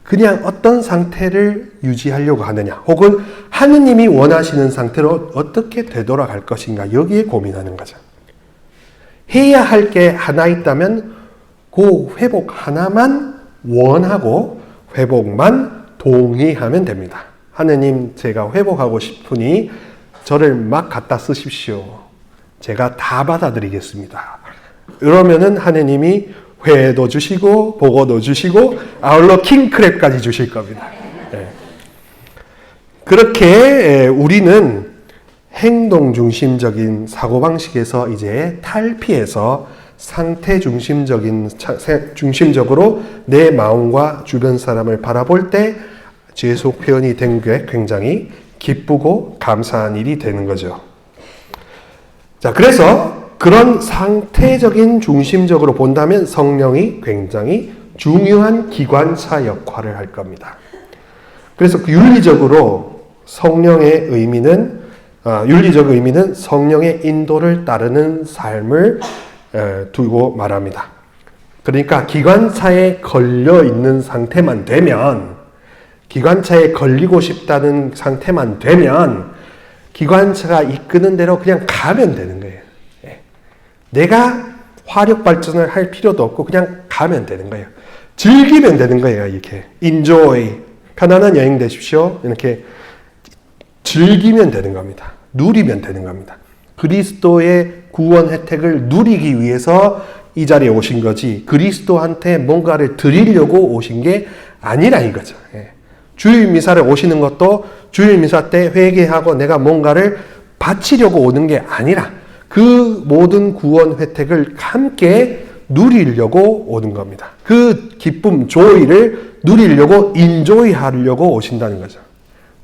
그냥 어떤 상태를 유지하려고 하느냐, 혹은 하느님이 원하시는 상태로 어떻게 되돌아갈 것인가, 여기에 고민하는 거죠. 해야 할 게 하나 있다면 그 회복 하나만 원하고 회복만 동의하면 됩니다. 하느님, 제가 회복하고 싶으니 저를 막 갖다 쓰십시오. 제가 다 받아들이겠습니다. 이러면은 하느님이 회도 주시고 보고도 주시고 아울러 킹크랩까지 주실 겁니다. 네. 그렇게 우리는 행동 중심적인 사고방식에서 이제 탈피해서 상태 중심적으로 내 마음과 주변 사람을 바라볼 때 죄속 표현이 된 게 굉장히 기쁘고 감사한 일이 되는 거죠. 자, 그래서 그런 상태적인 중심적으로 본다면 성령이 굉장히 중요한 기관차 역할을 할 겁니다. 그래서 윤리적으로 성령의 의미는 윤리적 의미는 성령의 인도를 따르는 삶을 두고 말합니다. 그러니까 기관차에 걸려 있는 상태만 되면, 기관차에 걸리고 싶다는 상태만 되면 기관차가 이끄는 대로 그냥 가면 되는 거예요. 내가 화력 발전을 할 필요도 없고 그냥 가면 되는 거예요. 즐기면 되는 거예요. 이렇게 enjoy, 편안한 여행 되십시오. 이렇게 즐기면 되는 겁니다. 누리면 되는 겁니다. 그리스도의 구원 혜택을 누리기 위해서 이 자리에 오신 거지, 그리스도한테 뭔가를 드리려고 오신 게 아니라 이거죠. 주일 미사를 오시는 것도 주일 미사 때 회개하고 내가 뭔가를 바치려고 오는 게 아니라 그 모든 구원 혜택을 함께 누리려고 오는 겁니다. 그 기쁨, 조이를 누리려고 인조이 하려고 오신다는 거죠.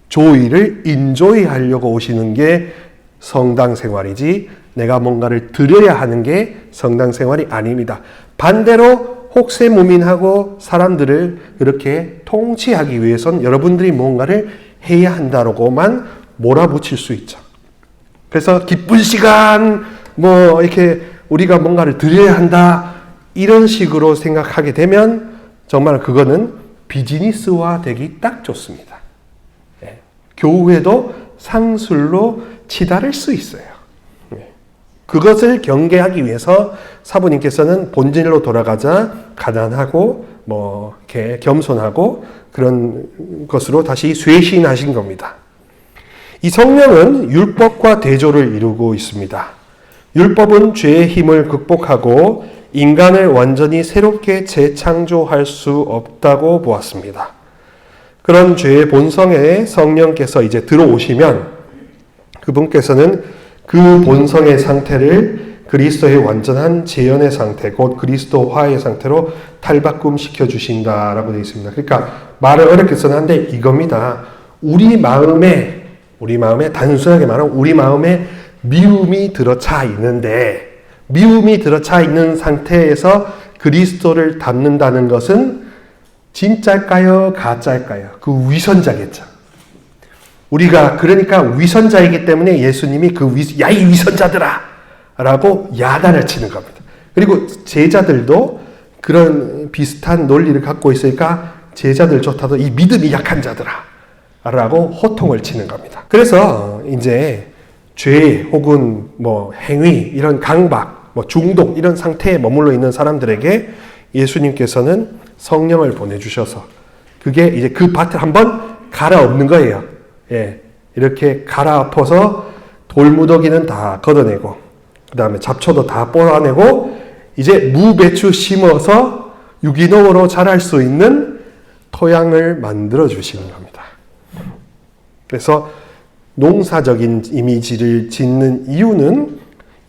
조이를 인조이 하려고 오시는 게 성당 생활이지, 내가 뭔가를 드려야 하는 게 성당 생활이 아닙니다. 반대로 혹세무민하고 사람들을 이렇게 통치하기 위해선 여러분들이 뭔가를 해야 한다고만 몰아붙일 수 있죠. 그래서 기쁜 시간, 이렇게 우리가 뭔가를 드려야 한다, 이런 식으로 생각하게 되면 정말 그거는 비즈니스화 되기 딱 좋습니다. 교회도 상술로 치달을 수 있어요. 그것을 경계하기 위해서 사부님께서는 본질로 돌아가자, 가난하고 이렇게 겸손하고 그런 것으로 다시 쇄신하신 겁니다. 이 성령은 율법과 대조를 이루고 있습니다. 율법은 죄의 힘을 극복하고 인간을 완전히 새롭게 재창조할 수 없다고 보았습니다. 그런 죄의 본성에 성령께서 이제 들어오시면 그분께서는 그 본성의 상태를 그리스도의 완전한 재현의 상태, 곧 그리스도화의 상태로 탈바꿈시켜 주신다라고 되어 있습니다. 그러니까 말을 어렵게 써놨는데 이겁니다. 우리 마음에 단순하게 말하면 우리 마음에 미움이 들어차 있는데, 미움이 들어차 있는 상태에서 그리스도를 닮는다는 것은 진짜일까요? 가짜일까요? 그 위선자겠죠. 우리가 그러니까 위선자이기 때문에 예수님이 야이 위선자들아! 라고 야단을 치는 겁니다. 그리고 제자들도 그런 비슷한 논리를 갖고 있으니까 제자들조차도 이 믿음이 약한 자들아! 라고 호통을 치는 겁니다. 그래서 이제 죄 혹은 행위, 이런 강박, 중독, 이런 상태에 머물러 있는 사람들에게 예수님께서는 성령을 보내주셔서 그게 이제 그 밭을 한번 갈아엎는 거예요. 이렇게 갈아엎어서 돌무더기는 다 걷어내고, 그 다음에 잡초도 다 뽑아내고, 이제 무배추 심어서 유기농으로 자랄 수 있는 토양을 만들어 주시는 겁니다. 그래서 농사적인 이미지를 짓는 이유는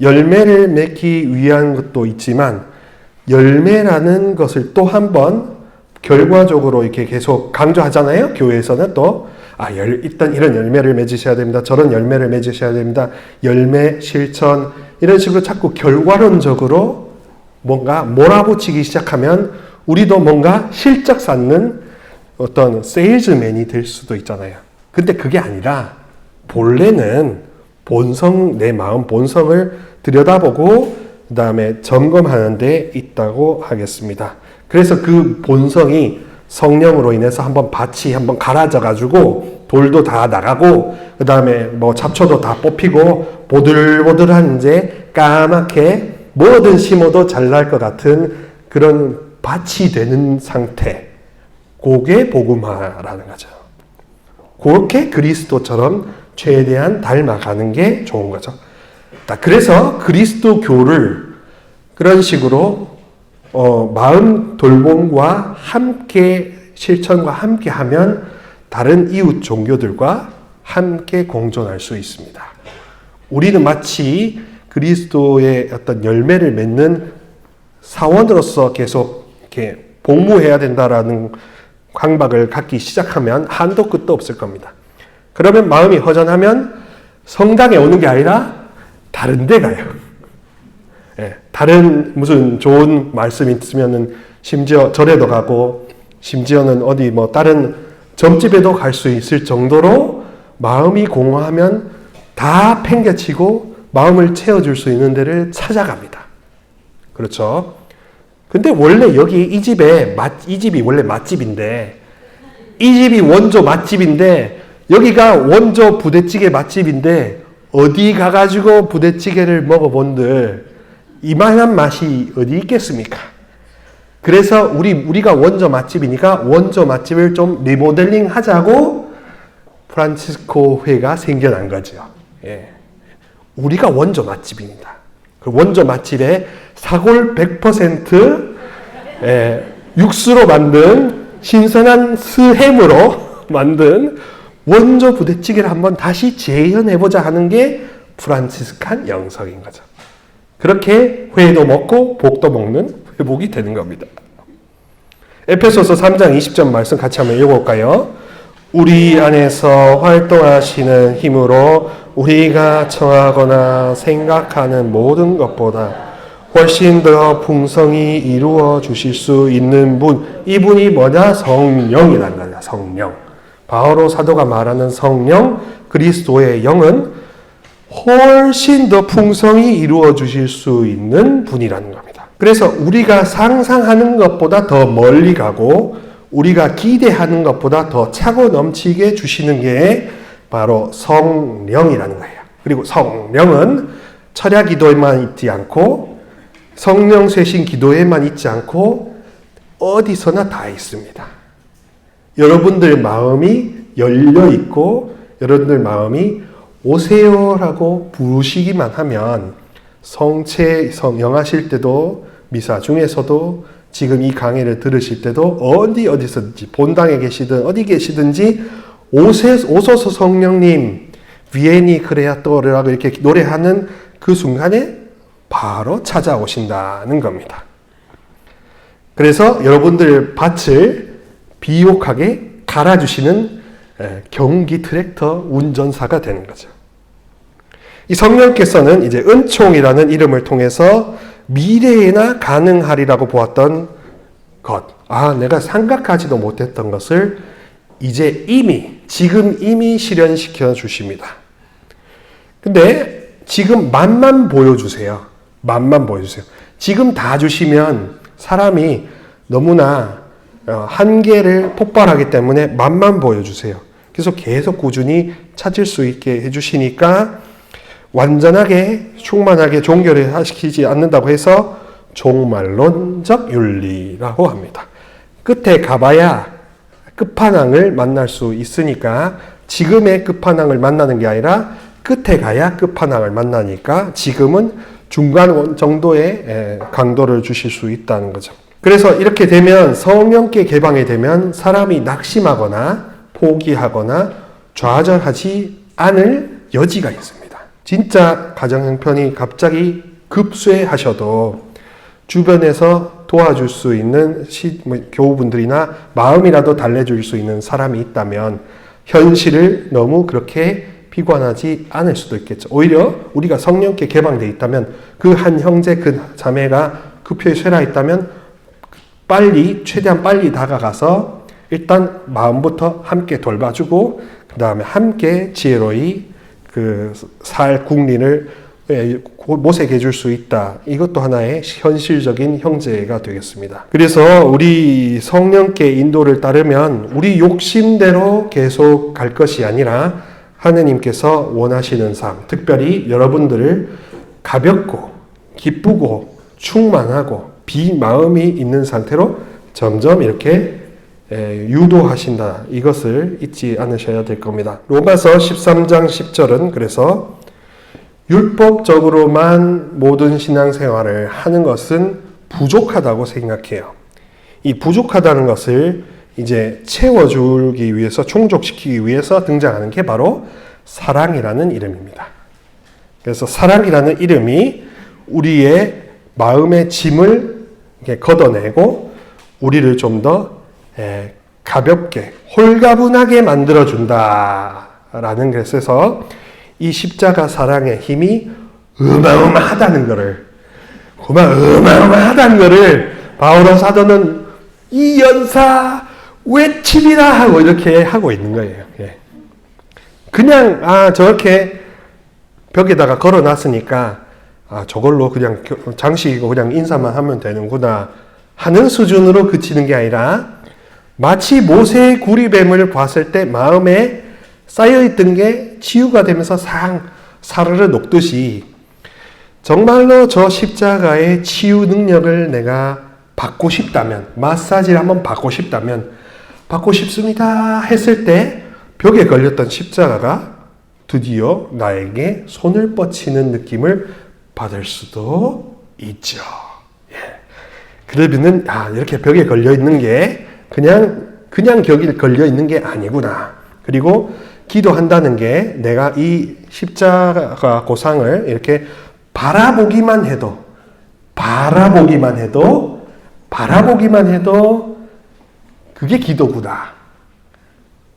열매를 맺기 위한 것도 있지만 열매라는 것을 또 한 번 결과적으로 이렇게 계속 강조하잖아요. 교회에서는 또 일단 이런 열매를 맺으셔야 됩니다. 저런 열매를 맺으셔야 됩니다. 열매, 실천 이런 식으로 자꾸 결과론적으로 뭔가 몰아붙이기 시작하면 우리도 뭔가 실적 쌓는 어떤 세일즈맨이 될 수도 있잖아요. 근데 그게 아니라 본래는 본성, 내 마음 본성을 들여다보고 그 다음에 점검하는 데 있다고 하겠습니다. 그래서 그 본성이 성령으로 인해서 한번 밭이 한번 갈아져 가지고 돌도 다 나가고 그 다음에 뭐 잡초도 다 뽑히고 보들보들한 이제 까맣게 뭐든 심어도 잘 날 것 같은 그런 밭이 되는 상태. 그게 복음화라는 거죠. 그렇게 그리스도처럼 최대한 닮아가는 게 좋은 거죠. 그래서 그리스도교를 그런 식으로 마음 돌봄과 함께 실천과 함께 하면 다른 이웃 종교들과 함께 공존할 수 있습니다. 우리는 마치 그리스도의 어떤 열매를 맺는 사원으로서 계속 이렇게 복무해야 된다라는 강박을 갖기 시작하면 한도 끝도 없을 겁니다. 그러면 마음이 허전하면 성당에 오는 게 아니라 다른 데 가요. 다른 무슨 좋은 말씀이 있으면은 심지어 절에도 가고 심지어는 어디 뭐 다른 점집에도 갈 수 있을 정도로 마음이 공허하면 다 팽개치고 마음을 채워줄 수 있는 데를 찾아갑니다. 그렇죠? 근데 원래 여기 이 집이 원래 맛집인데 이 집이 원조 맛집인데 여기가 원조 부대찌개 맛집인데 어디 가가지고 부대찌개를 먹어본들 이만한 맛이 어디 있겠습니까? 그래서 우리가 원조 맛집이니까 원조 맛집을 좀 리모델링 하자고 프란치스코 회가 생겨난 거죠. 예. 우리가 원조 맛집입니다. 그 원조 맛집에 사골 100% 육수로 만든 신선한 스햄으로 만든 원조 부대찌개를 한번 다시 재현해보자 하는 게 프란치스칸 영성인 거죠. 그렇게 회도 먹고 복도 먹는 회복이 되는 겁니다. 에페소서 3장 20절 말씀 같이 한번 읽어볼까요? 우리 안에서 활동하시는 힘으로 우리가 청하거나 생각하는 모든 것보다 훨씬 더 풍성히 이루어 주실 수 있는 분, 이분이 뭐냐? 성령이라는 거야. 성령. 바오로 사도가 말하는 성령, 그리스도의 영은 훨씬 더 풍성히 이루어 주실 수 있는 분이라는 겁니다. 그래서 우리가 상상하는 것보다 더 멀리 가고 우리가 기대하는 것보다 더 차고 넘치게 주시는 게 바로 성령이라는 거예요. 그리고 성령은 철야 기도에만 있지 않고 성령 쇄신 기도에만 있지 않고 어디서나 다 있습니다. 여러분들 마음이 열려 있고 여러분들 마음이 오세요라고 부르시기만 하면 성령하실 때도 미사 중에서도 지금 이 강의를 들으실 때도 어디서든지 본당에 계시든 어디 계시든지 오소서 성령님 위엔이 그래야 떠오르라고 이렇게 노래하는 그 순간에 바로 찾아오신다는 겁니다. 그래서 여러분들 밭을 비옥하게 갈아주시는 경기 트랙터 운전사가 되는 거죠. 이 성령께서는 이제 은총이라는 이름을 통해서 미래에나 가능하리라고 보았던 것, 내가 생각하지도 못했던 것을 이제 지금 이미 실현시켜 주십니다. 근데 지금 맛만 보여주세요. 맛만 보여주세요. 지금 다 주시면 사람이 너무나 한계를 폭발하기 때문에 맛만 보여주세요. 그래서 계속 꾸준히 찾을 수 있게 해주시니까 완전하게 충만하게 종결을 시키지 않는다고 해서 종말론적 윤리라고 합니다. 끝에 가봐야 끝판왕을 만날 수 있으니까 지금의 끝판왕을 만나는 게 아니라 끝에 가야 끝판왕을 만나니까 지금은 중간 정도의 강도를 주실 수 있다는 거죠. 그래서 이렇게 되면 성령께 개방이 되면 사람이 낙심하거나 포기하거나 좌절하지 않을 여지가 있습니다. 진짜 가정 형편이 갑자기 급쇠하셔도 주변에서 도와줄 수 있는 교우분들이나 마음이라도 달래줄 수 있는 사람이 있다면 현실을 너무 그렇게 비관하지 않을 수도 있겠죠. 오히려 우리가 성령께 개방되어 있다면 그 한 형제, 그 자매가 급효에 쇠라 있다면 최대한 빨리 다가가서 일단 마음부터 함께 돌봐주고 그 다음에 함께 지혜로이 그 살 국리를 모색해 줄 수 있다. 이것도 하나의 현실적인 형제가 되겠습니다. 그래서 우리 성령께 인도를 따르면 우리 욕심대로 계속 갈 것이 아니라 하느님께서 원하시는 삶, 특별히 여러분들을 가볍고 기쁘고 충만하고 비마음이 있는 상태로 점점 이렇게 유도하신다. 이것을 잊지 않으셔야 될 겁니다. 로마서 13장 10절은 그래서 율법적으로만 모든 신앙생활을 하는 것은 부족하다고 생각해요. 이 부족하다는 것을 이제 채워주기 위해서, 충족시키기 위해서 등장하는 게 바로 사랑이라는 이름입니다. 그래서 사랑이라는 이름이 우리의 마음의 짐을 이렇게 걷어내고 우리를 좀 더 가볍게 홀가분하게 만들어준다라는 것에서 이 십자가 사랑의 힘이 어마어마하다는 거를 바오로 사도는 이 연사 외침이라 하고 이렇게 하고 있는 거예요. 그냥 저렇게 벽에다가 걸어놨으니까 저걸로 그냥 장식이고 그냥 인사만 하면 되는구나 하는 수준으로 그치는 게 아니라 마치 모세의 구리뱀을 봤을 때 마음에 쌓여있던 게 치유가 되면서 사르르 녹듯이 정말로 저 십자가의 치유 능력을 내가 받고 싶다면, 마사지를 한번 받고 싶다면, 받고 싶습니다 했을 때 벽에 걸렸던 십자가가 드디어 나에게 손을 뻗치는 느낌을 받을 수도 있죠. 그러면은 이렇게 벽에 걸려 있는 게 그냥 벽에 걸려 있는 게 아니구나. 그리고 기도한다는 게 내가 이 십자가 고상을 이렇게 바라보기만 해도 그게 기도구나.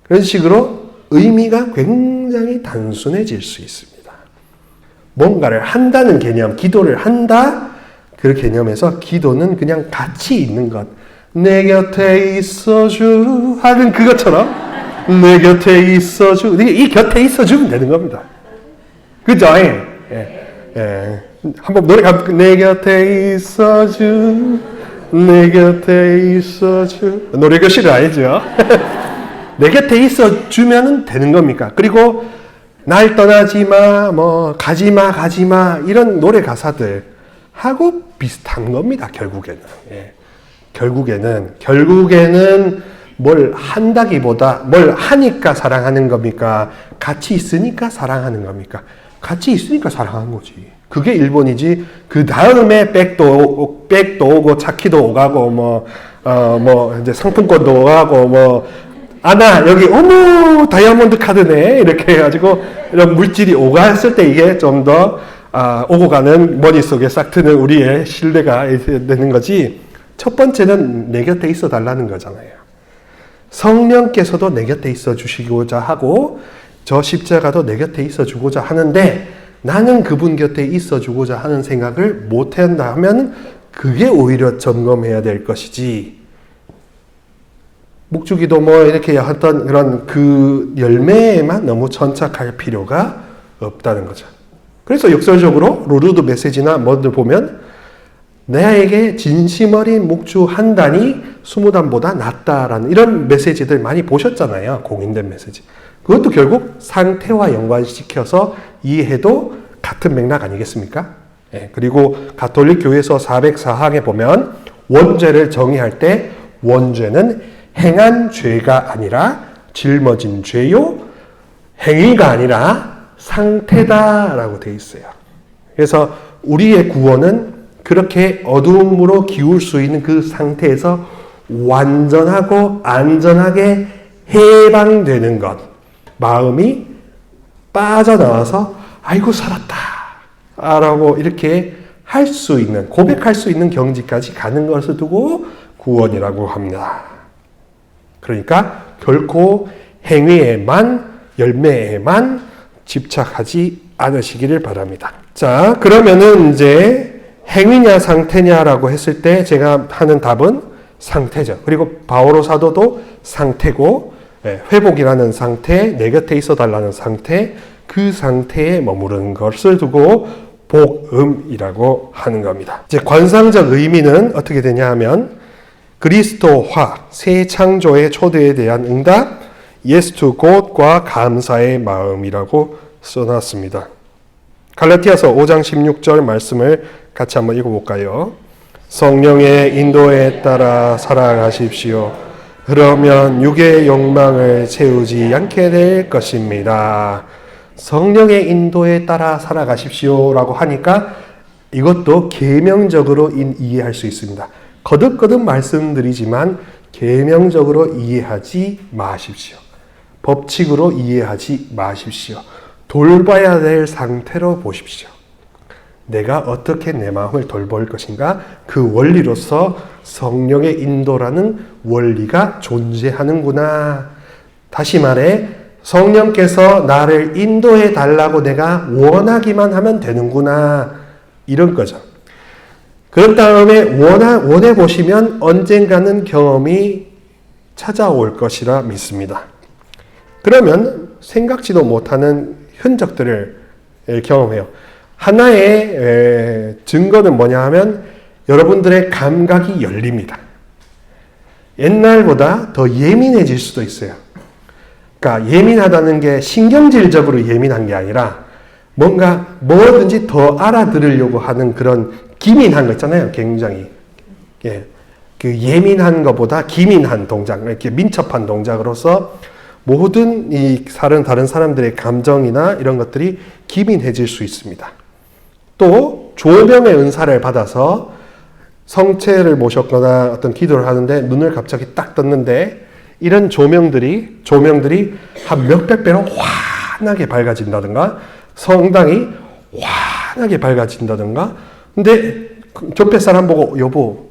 그런 식으로 의미가 굉장히 단순해질 수 있습니다. 뭔가를 한다는 개념, 기도를 한다, 그 개념에서 기도는 그냥 같이 있는 것. 내 곁에 있어주 하는 그것처럼 내 곁에 있어주, 이 곁에 있어주면 되는 겁니다. 그죠? 한번 노래 내 곁에 있어주, 내 곁에 있어주. 노래 교실은 아니죠. 내 곁에 있어주면 되는 겁니까? 그리고 날 떠나지 마, 가지 마 이런 노래 가사들 하고 비슷한 겁니다. 결국에는 뭘 한다기보다 뭘 하니까 사랑하는 겁니까? 같이 있으니까 사랑하는 겁니까? 같이 있으니까 사랑하는 거지. 그게 일본이지. 그 다음에 백도 오고 차키도 오가고 이제 상품권도 오가고 아나 여기 어머 다이아몬드 카드네 이렇게 해가지고 이런 물질이 오갔을 때 이게 좀 더 오고 가는 머릿속에 싹 트는 우리의 신뢰가 되는 거지. 첫 번째는 내 곁에 있어 달라는 거잖아요. 성령께서도 내 곁에 있어 주시고자 하고 저 십자가도 내 곁에 있어 주고자 하는데 나는 그분 곁에 있어 주고자 하는 생각을 못 한다 하면 그게 오히려 점검해야 될 것이지. 묵주기도 이렇게 했던 그런 그 열매에만 너무 천착할 필요가 없다는 거죠. 그래서 역설적으로 로르드 메시지나 뭐들 보면 나에게 진심 어린 묵주 한 단이 20단보다 낫다라는 이런 메시지들 많이 보셨잖아요. 공인된 메시지. 그것도 결국 상태와 연관시켜서 이해해도 같은 맥락 아니겠습니까? 그리고 가톨릭 교회에서 404항에 보면 원죄를 정의할 때 원죄는 행한 죄가 아니라 짊어진 죄요, 행위가 아니라 상태다라고 되어 있어요. 그래서 우리의 구원은 그렇게 어두움으로 기울 수 있는 그 상태에서 완전하고 안전하게 해방되는 것. 마음이 빠져나와서 아이고 살았다 라고 이렇게 할 수 있는, 고백할 수 있는 경지까지 가는 것을 두고 구원이라고 합니다. 그러니까 결코 행위에만, 열매에만 집착하지 않으시기를 바랍니다. 자, 그러면은 이제 행위냐 상태냐라고 했을 때 제가 하는 답은 상태죠. 그리고 바오로 사도도 상태고, 회복이라는 상태, 내 곁에 있어 달라는 상태, 그 상태에 머무르는 것을 두고 복음이라고 하는 겁니다. 이제 관상적 의미는 어떻게 되냐 하면 그리스도화, 새 창조의 초대에 대한 응답, yes to God과 감사의 마음이라고 써놨습니다. 갈라티아서 5장 16절 말씀을 같이 한번 읽어볼까요? 성령의 인도에 따라 살아가십시오. 그러면 육의 욕망을 채우지 않게 될 것입니다. 성령의 인도에 따라 살아가십시오라고 하니까 이것도 계명적으로 이해할 수 있습니다. 거듭거듭 말씀드리지만 계명적으로 이해하지 마십시오. 법칙으로 이해하지 마십시오. 돌봐야 될 상태로 보십시오. 내가 어떻게 내 마음을 돌볼 것인가? 그 원리로서 성령의 인도라는 원리가 존재하는구나. 다시 말해 성령께서 나를 인도해 달라고 내가 원하기만 하면 되는구나. 이런 거죠. 그런 다음에 원해 보시면 언젠가는 경험이 찾아올 것이라 믿습니다. 그러면 생각지도 못하는 흔적들을 경험해요. 하나의 증거는 뭐냐 하면 여러분들의 감각이 열립니다. 옛날보다 더 예민해질 수도 있어요. 그러니까 예민하다는 게 신경질적으로 예민한 게 아니라 뭔가 뭐든지 더 알아들으려고 하는 그런 기민한 거 있잖아요. 굉장히. 예. 그 예민한 것보다 기민한 동작, 이렇게 민첩한 동작으로서 모든 이 다른 사람들의 감정이나 이런 것들이 기민해질 수 있습니다. 또 조명의 은사를 받아서 성체를 모셨거나 어떤 기도를 하는데 눈을 갑자기 딱 떴는데 이런 조명들이 한 몇백 배로 환하게 밝아진다든가 성당이 환하게 밝아진다든가 근데 옆에 사람 보고 여보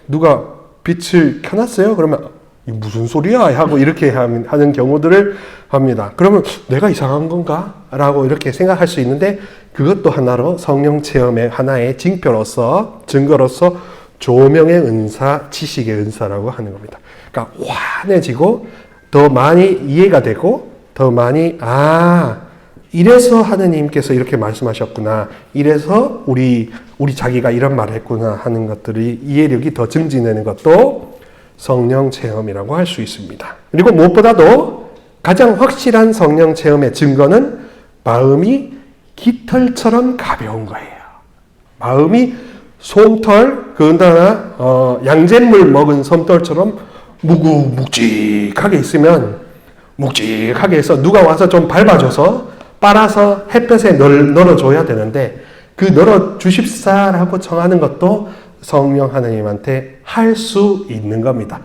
누가 빛을 켜놨어요? 그러면 무슨 소리야? 하고 이렇게 하는 경우들을 합니다. 그러면 내가 이상한 건가? 라고 이렇게 생각할 수 있는데 그것도 하나로 성령 체험의 하나의 증거로서 조명의 은사, 지식의 은사라고 하는 겁니다. 그러니까 환해지고 더 많이 이해가 되고 더 많이 이래서 하느님께서 이렇게 말씀하셨구나. 이래서 우리 자기가 이런 말을 했구나 하는 것들이 이해력이 더 증진되는 것도 성령 체험이라고 할 수 있습니다. 그리고 무엇보다도 가장 확실한 성령 체험의 증거는 마음이 깃털처럼 가벼운 거예요. 마음이 솜털, 그거나 양잿물 먹은 솜털처럼 묵직하게 있으면 묵직하게 해서 누가 와서 좀 밟아줘서 빨아서 햇볕에 널어줘야 되는데 그 널어주십사라고 청하는 것도 성령 하나님한테 할 수 있는 겁니다.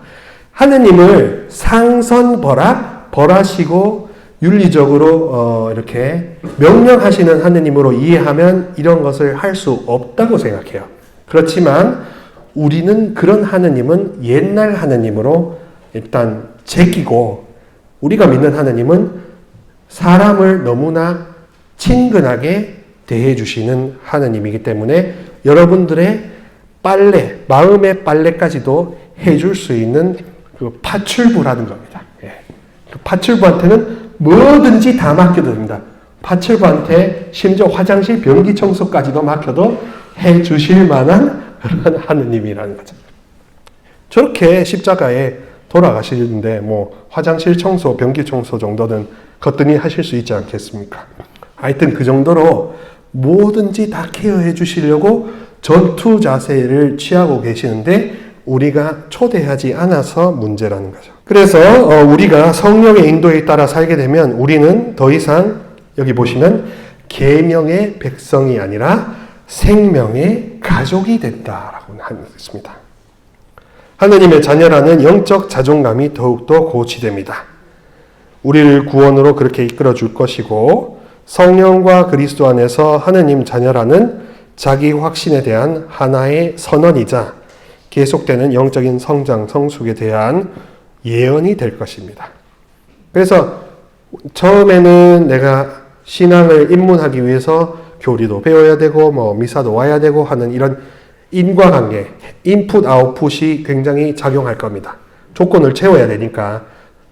하느님을 벌하시고 윤리적으로 이렇게 명령하시는 하느님으로 이해하면 이런 것을 할 수 없다고 생각해요. 그렇지만 우리는 그런 하느님은 옛날 하느님으로 일단 제끼고 우리가 믿는 하느님은 사람을 너무나 친근하게 대해주시는 하느님이기 때문에 여러분들의 마음의 빨래까지도 해줄 수 있는 그 파출부라는 겁니다. 그 파출부한테는 뭐든지 다 맡겨도 됩니다. 파출부한테 심지어 화장실 변기 청소까지도 맡겨도 해주실 만한 그런 하느님이라는 거죠. 저렇게 십자가에 돌아가시는데 화장실 청소, 변기 청소 정도는 거뜬히 하실 수 있지 않겠습니까? 하여튼 그 정도로 뭐든지 다 케어해 주시려고 전투 자세를 취하고 계시는데 우리가 초대하지 않아서 문제라는 거죠. 그래서 우리가 성령의 인도에 따라 살게 되면 우리는 더 이상 여기 보시면 계명의 백성이 아니라 생명의 가족이 된다라고 하겠습니다. 하느님의 자녀라는 영적 자존감이 더욱더 고취됩니다. 우리를 구원으로 그렇게 이끌어 줄 것이고 성령과 그리스도 안에서 하느님 자녀라는 자기 확신에 대한 하나의 선언이자 계속되는 영적인 성장, 성숙에 대한 예언이 될 것입니다. 그래서 처음에는 내가 신앙을 입문하기 위해서 교리도 배워야 되고 미사도 와야 되고 하는 이런 인과관계, 인풋 아웃풋이 굉장히 작용할 겁니다. 조건을 채워야 되니까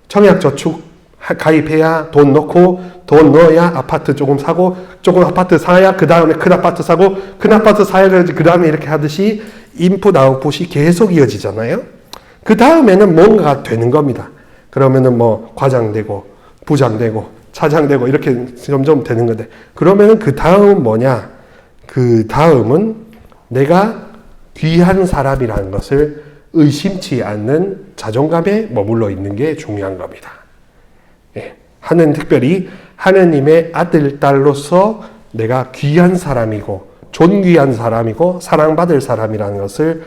청약저축 가입해야 돈 넣고 돈 넣어야 아파트 조금 사고 조금 아파트 사야 그 다음에 큰 아파트 사고 큰 아파트 사야 그 다음에 이렇게 하듯이 인풋 아웃풋이 계속 이어지잖아요. 그 다음에는 뭔가 되는 겁니다. 그러면은 과장 되고 부장 되고 차장 되고 이렇게 점점 되는 건데 그러면은 그 다음은 뭐냐? 그 다음은 내가 귀한 사람이라는 것을 의심치 않는 자존감에 머물러 있는 게 중요한 겁니다. 예. 특별히 하느님의 아들, 딸로서 내가 귀한 사람이고 존귀한 사람이고 사랑받을 사람이라는 것을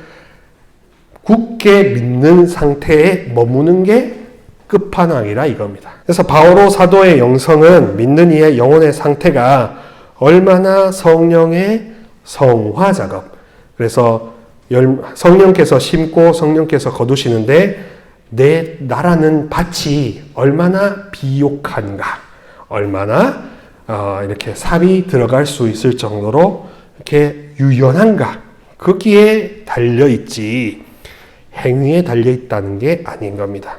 굳게 믿는 상태에 머무는 게 끝판왕이라 이겁니다. 그래서 바오로 사도의 영성은 믿는 이의 영혼의 상태가 얼마나 성령의 성화 작업, 그래서 성령께서 심고 성령께서 거두시는데 나라는 밭이 얼마나 비옥한가, 얼마나 이렇게 삽이 들어갈 수 있을 정도로 이렇게 유연한가, 거기에 달려있지 행위에 달려있다는 게 아닌 겁니다.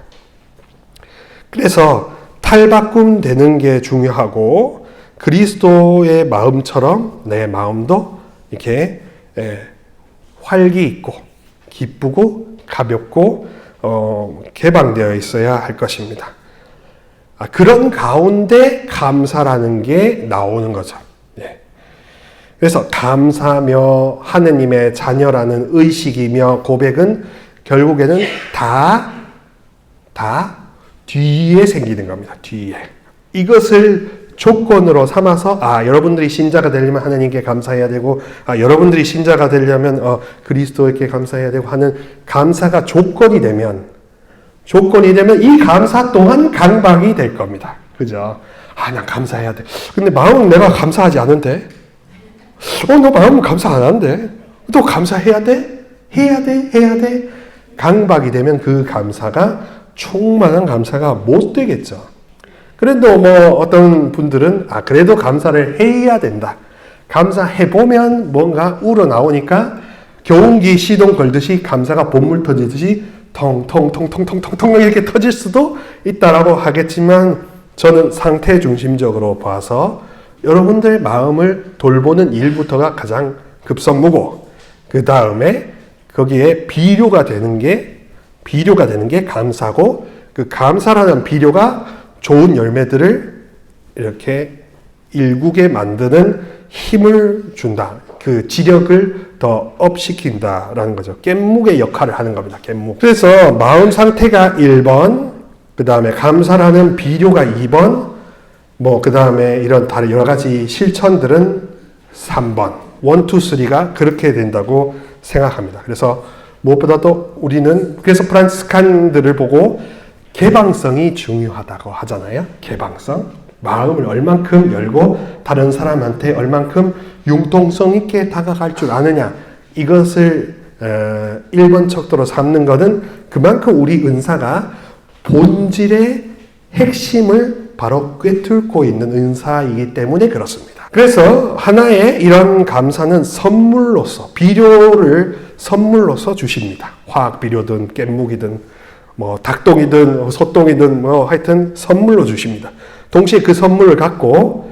그래서 탈바꿈 되는 게 중요하고 그리스도의 마음처럼 내 마음도 이렇게 활기 있고 기쁘고 가볍고 개방되어 있어야 할 것입니다. 그런 가운데 감사라는 게 나오는 거죠. 그래서 감사며 하느님의 자녀라는 의식이며 고백은 결국에는 다 뒤에 생기는 겁니다. 뒤에. 이것을 조건으로 삼아서 여러분들이 신자가 되려면 하나님께 감사해야 되고 여러분들이 신자가 되려면 그리스도에게 감사해야 되고 하는 감사가 조건이 되면 이 감사 또한 강박이 될 겁니다. 그죠? 난 감사해야 돼. 근데 마음은 내가 감사하지 않은데? 너 마음은 감사 안 하는데? 또 감사해야 돼? 해야 돼? 강박이 되면 그 감사가 충만한 감사가 못 되겠죠. 그래도 어떤 분들은 그래도 감사를 해야 된다. 감사해보면 뭔가 우러나오니까 경운기 시동 걸듯이 감사가 본물 터지듯이 통통통통통통 이렇게 터질 수도 있다라고 하겠지만 저는 상태 중심적으로 봐서 여러분들 마음을 돌보는 일부터가 가장 급선무고 그 다음에 거기에 비료가 되는 게 감사고 그 감사라는 비료가 좋은 열매들을 이렇게 일구게 만드는 힘을 준다. 그 지력을 더 업시킨다라는 거죠. 깻묵의 역할을 하는 겁니다. 깻묵. 그래서 마음 상태가 1번, 그 다음에 감사라는 비료가 2번, 그 다음에 이런 다른 여러 가지 실천들은 3번. 1, 2, 3가 그렇게 된다고 생각합니다. 그래서 무엇보다도 우리는 그래서 프란치스칸들을 보고 개방성이 중요하다고 하잖아요. 개방성. 마음을 얼만큼 열고 다른 사람한테 얼만큼 융통성 있게 다가갈 줄 아느냐. 이것을 1번 척도로 삼는 것은 그만큼 우리 은사가 본질의 핵심을 바로 꿰뚫고 있는 은사이기 때문에 그렇습니다. 그래서 하나의 이런 감사는 선물로서, 비료를 선물로서 주십니다. 화학 비료든 깻묵이든 닭똥이든 소똥이든 하여튼 선물로 주십니다. 동시에 그 선물을 갖고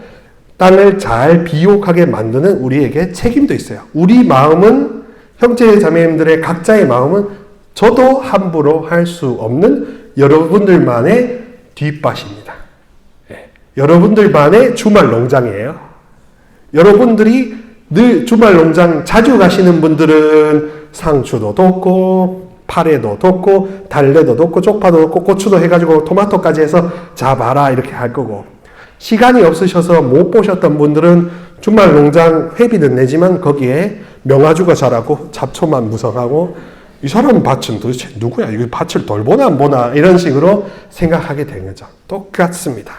땅을 잘 비옥하게 만드는 우리에게 책임도 있어요. 우리 마음은 형제 자매님들의 각자의 마음은 저도 함부로 할 수 없는 여러분들만의 뒷밭입니다. 여러분들만의 주말 농장이에요. 여러분들이 늘 주말 농장 자주 가시는 분들은 상추도 돋고 파래도 돋고 달래도 돋고 쪽파도 돋고 고추도 해가지고 토마토까지 해서 잡아라 이렇게 할 거고, 시간이 없으셔서 못 보셨던 분들은 주말 농장 회비는 내지만 거기에 명아주가 자라고 잡초만 무성하고 이 사람 밭은 도대체 누구야? 이거 밭을 돌보나 안 보나? 이런 식으로 생각하게 된 거죠. 똑같습니다.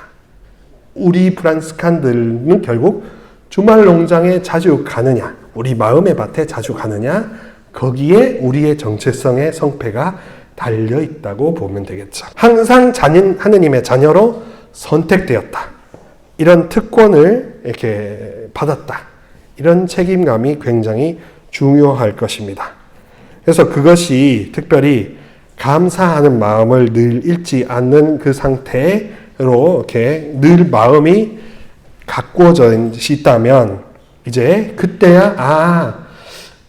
우리 프란스칸들은 결국 주말 농장에 자주 가느냐, 우리 마음의 밭에 자주 가느냐, 거기에 우리의 정체성의 성패가 달려 있다고 보면 되겠죠. 항상 하느님의 자녀로 선택되었다. 이런 특권을 이렇게 받았다. 이런 책임감이 굉장히 중요할 것입니다. 그래서 그것이 특별히 감사하는 마음을 늘 잃지 않는 그 상태로 이렇게 늘 마음이 가꾸어져 있다면 이제 그때야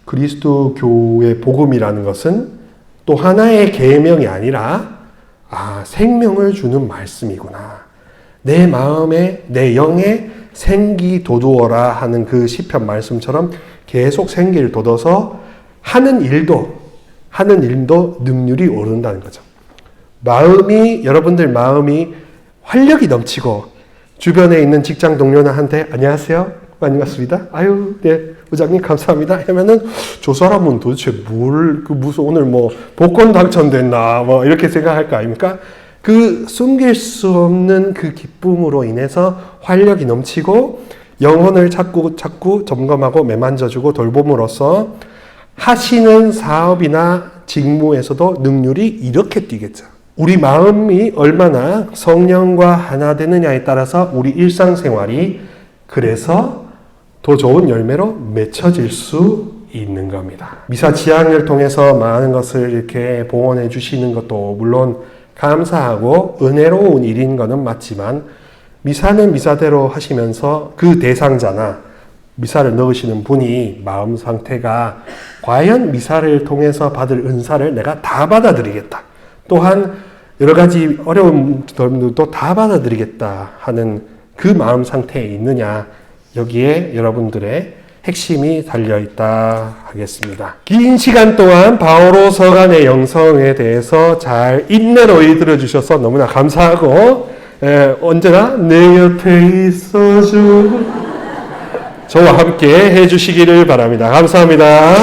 그리스도교의 복음이라는 것은 또 하나의 계명이 아니라 생명을 주는 말씀이구나. 내 마음에 내 영에 생기 돋우어라 하는 그 시편 말씀처럼 계속 생기를 돋워서 하는 일도 능률이 오른다는 거죠. 여러분들 마음이 활력이 넘치고 주변에 있는 직장 동료한테 안녕하세요. 반갑습니다. 아유, 네, 부장님 감사합니다. 하면은 저 사람은 도대체 무슨 오늘 복권 당첨됐나 이렇게 생각할 거 아닙니까? 그 숨길 수 없는 그 기쁨으로 인해서 활력이 넘치고 영혼을 자꾸 점검하고 매만져주고 돌봄으로써 하시는 사업이나 직무에서도 능률이 이렇게 뛰겠죠. 우리 마음이 얼마나 성령과 하나 되느냐에 따라서 우리 일상생활이 그래서 더 좋은 열매로 맺혀질 수 있는 겁니다. 미사 지향을 통해서 많은 것을 이렇게 봉헌해 주시는 것도 물론 감사하고 은혜로운 일인 것은 맞지만 미사는 미사대로 하시면서 그 대상자나 미사를 넣으시는 분이 마음 상태가 과연 미사를 통해서 받을 은사를 내가 다 받아들이겠다. 또한 여러 가지 어려운 점들도 다 받아들이겠다 하는 그 마음 상태에 있느냐. 여기에 여러분들의 핵심이 달려있다 하겠습니다. 긴 시간 동안 바오로 서간의 영성에 대해서 잘 인내로 들어주셔서 너무나 감사하고 언제나 내 옆에 있어줘 저와 함께 해주시기를 바랍니다. 감사합니다.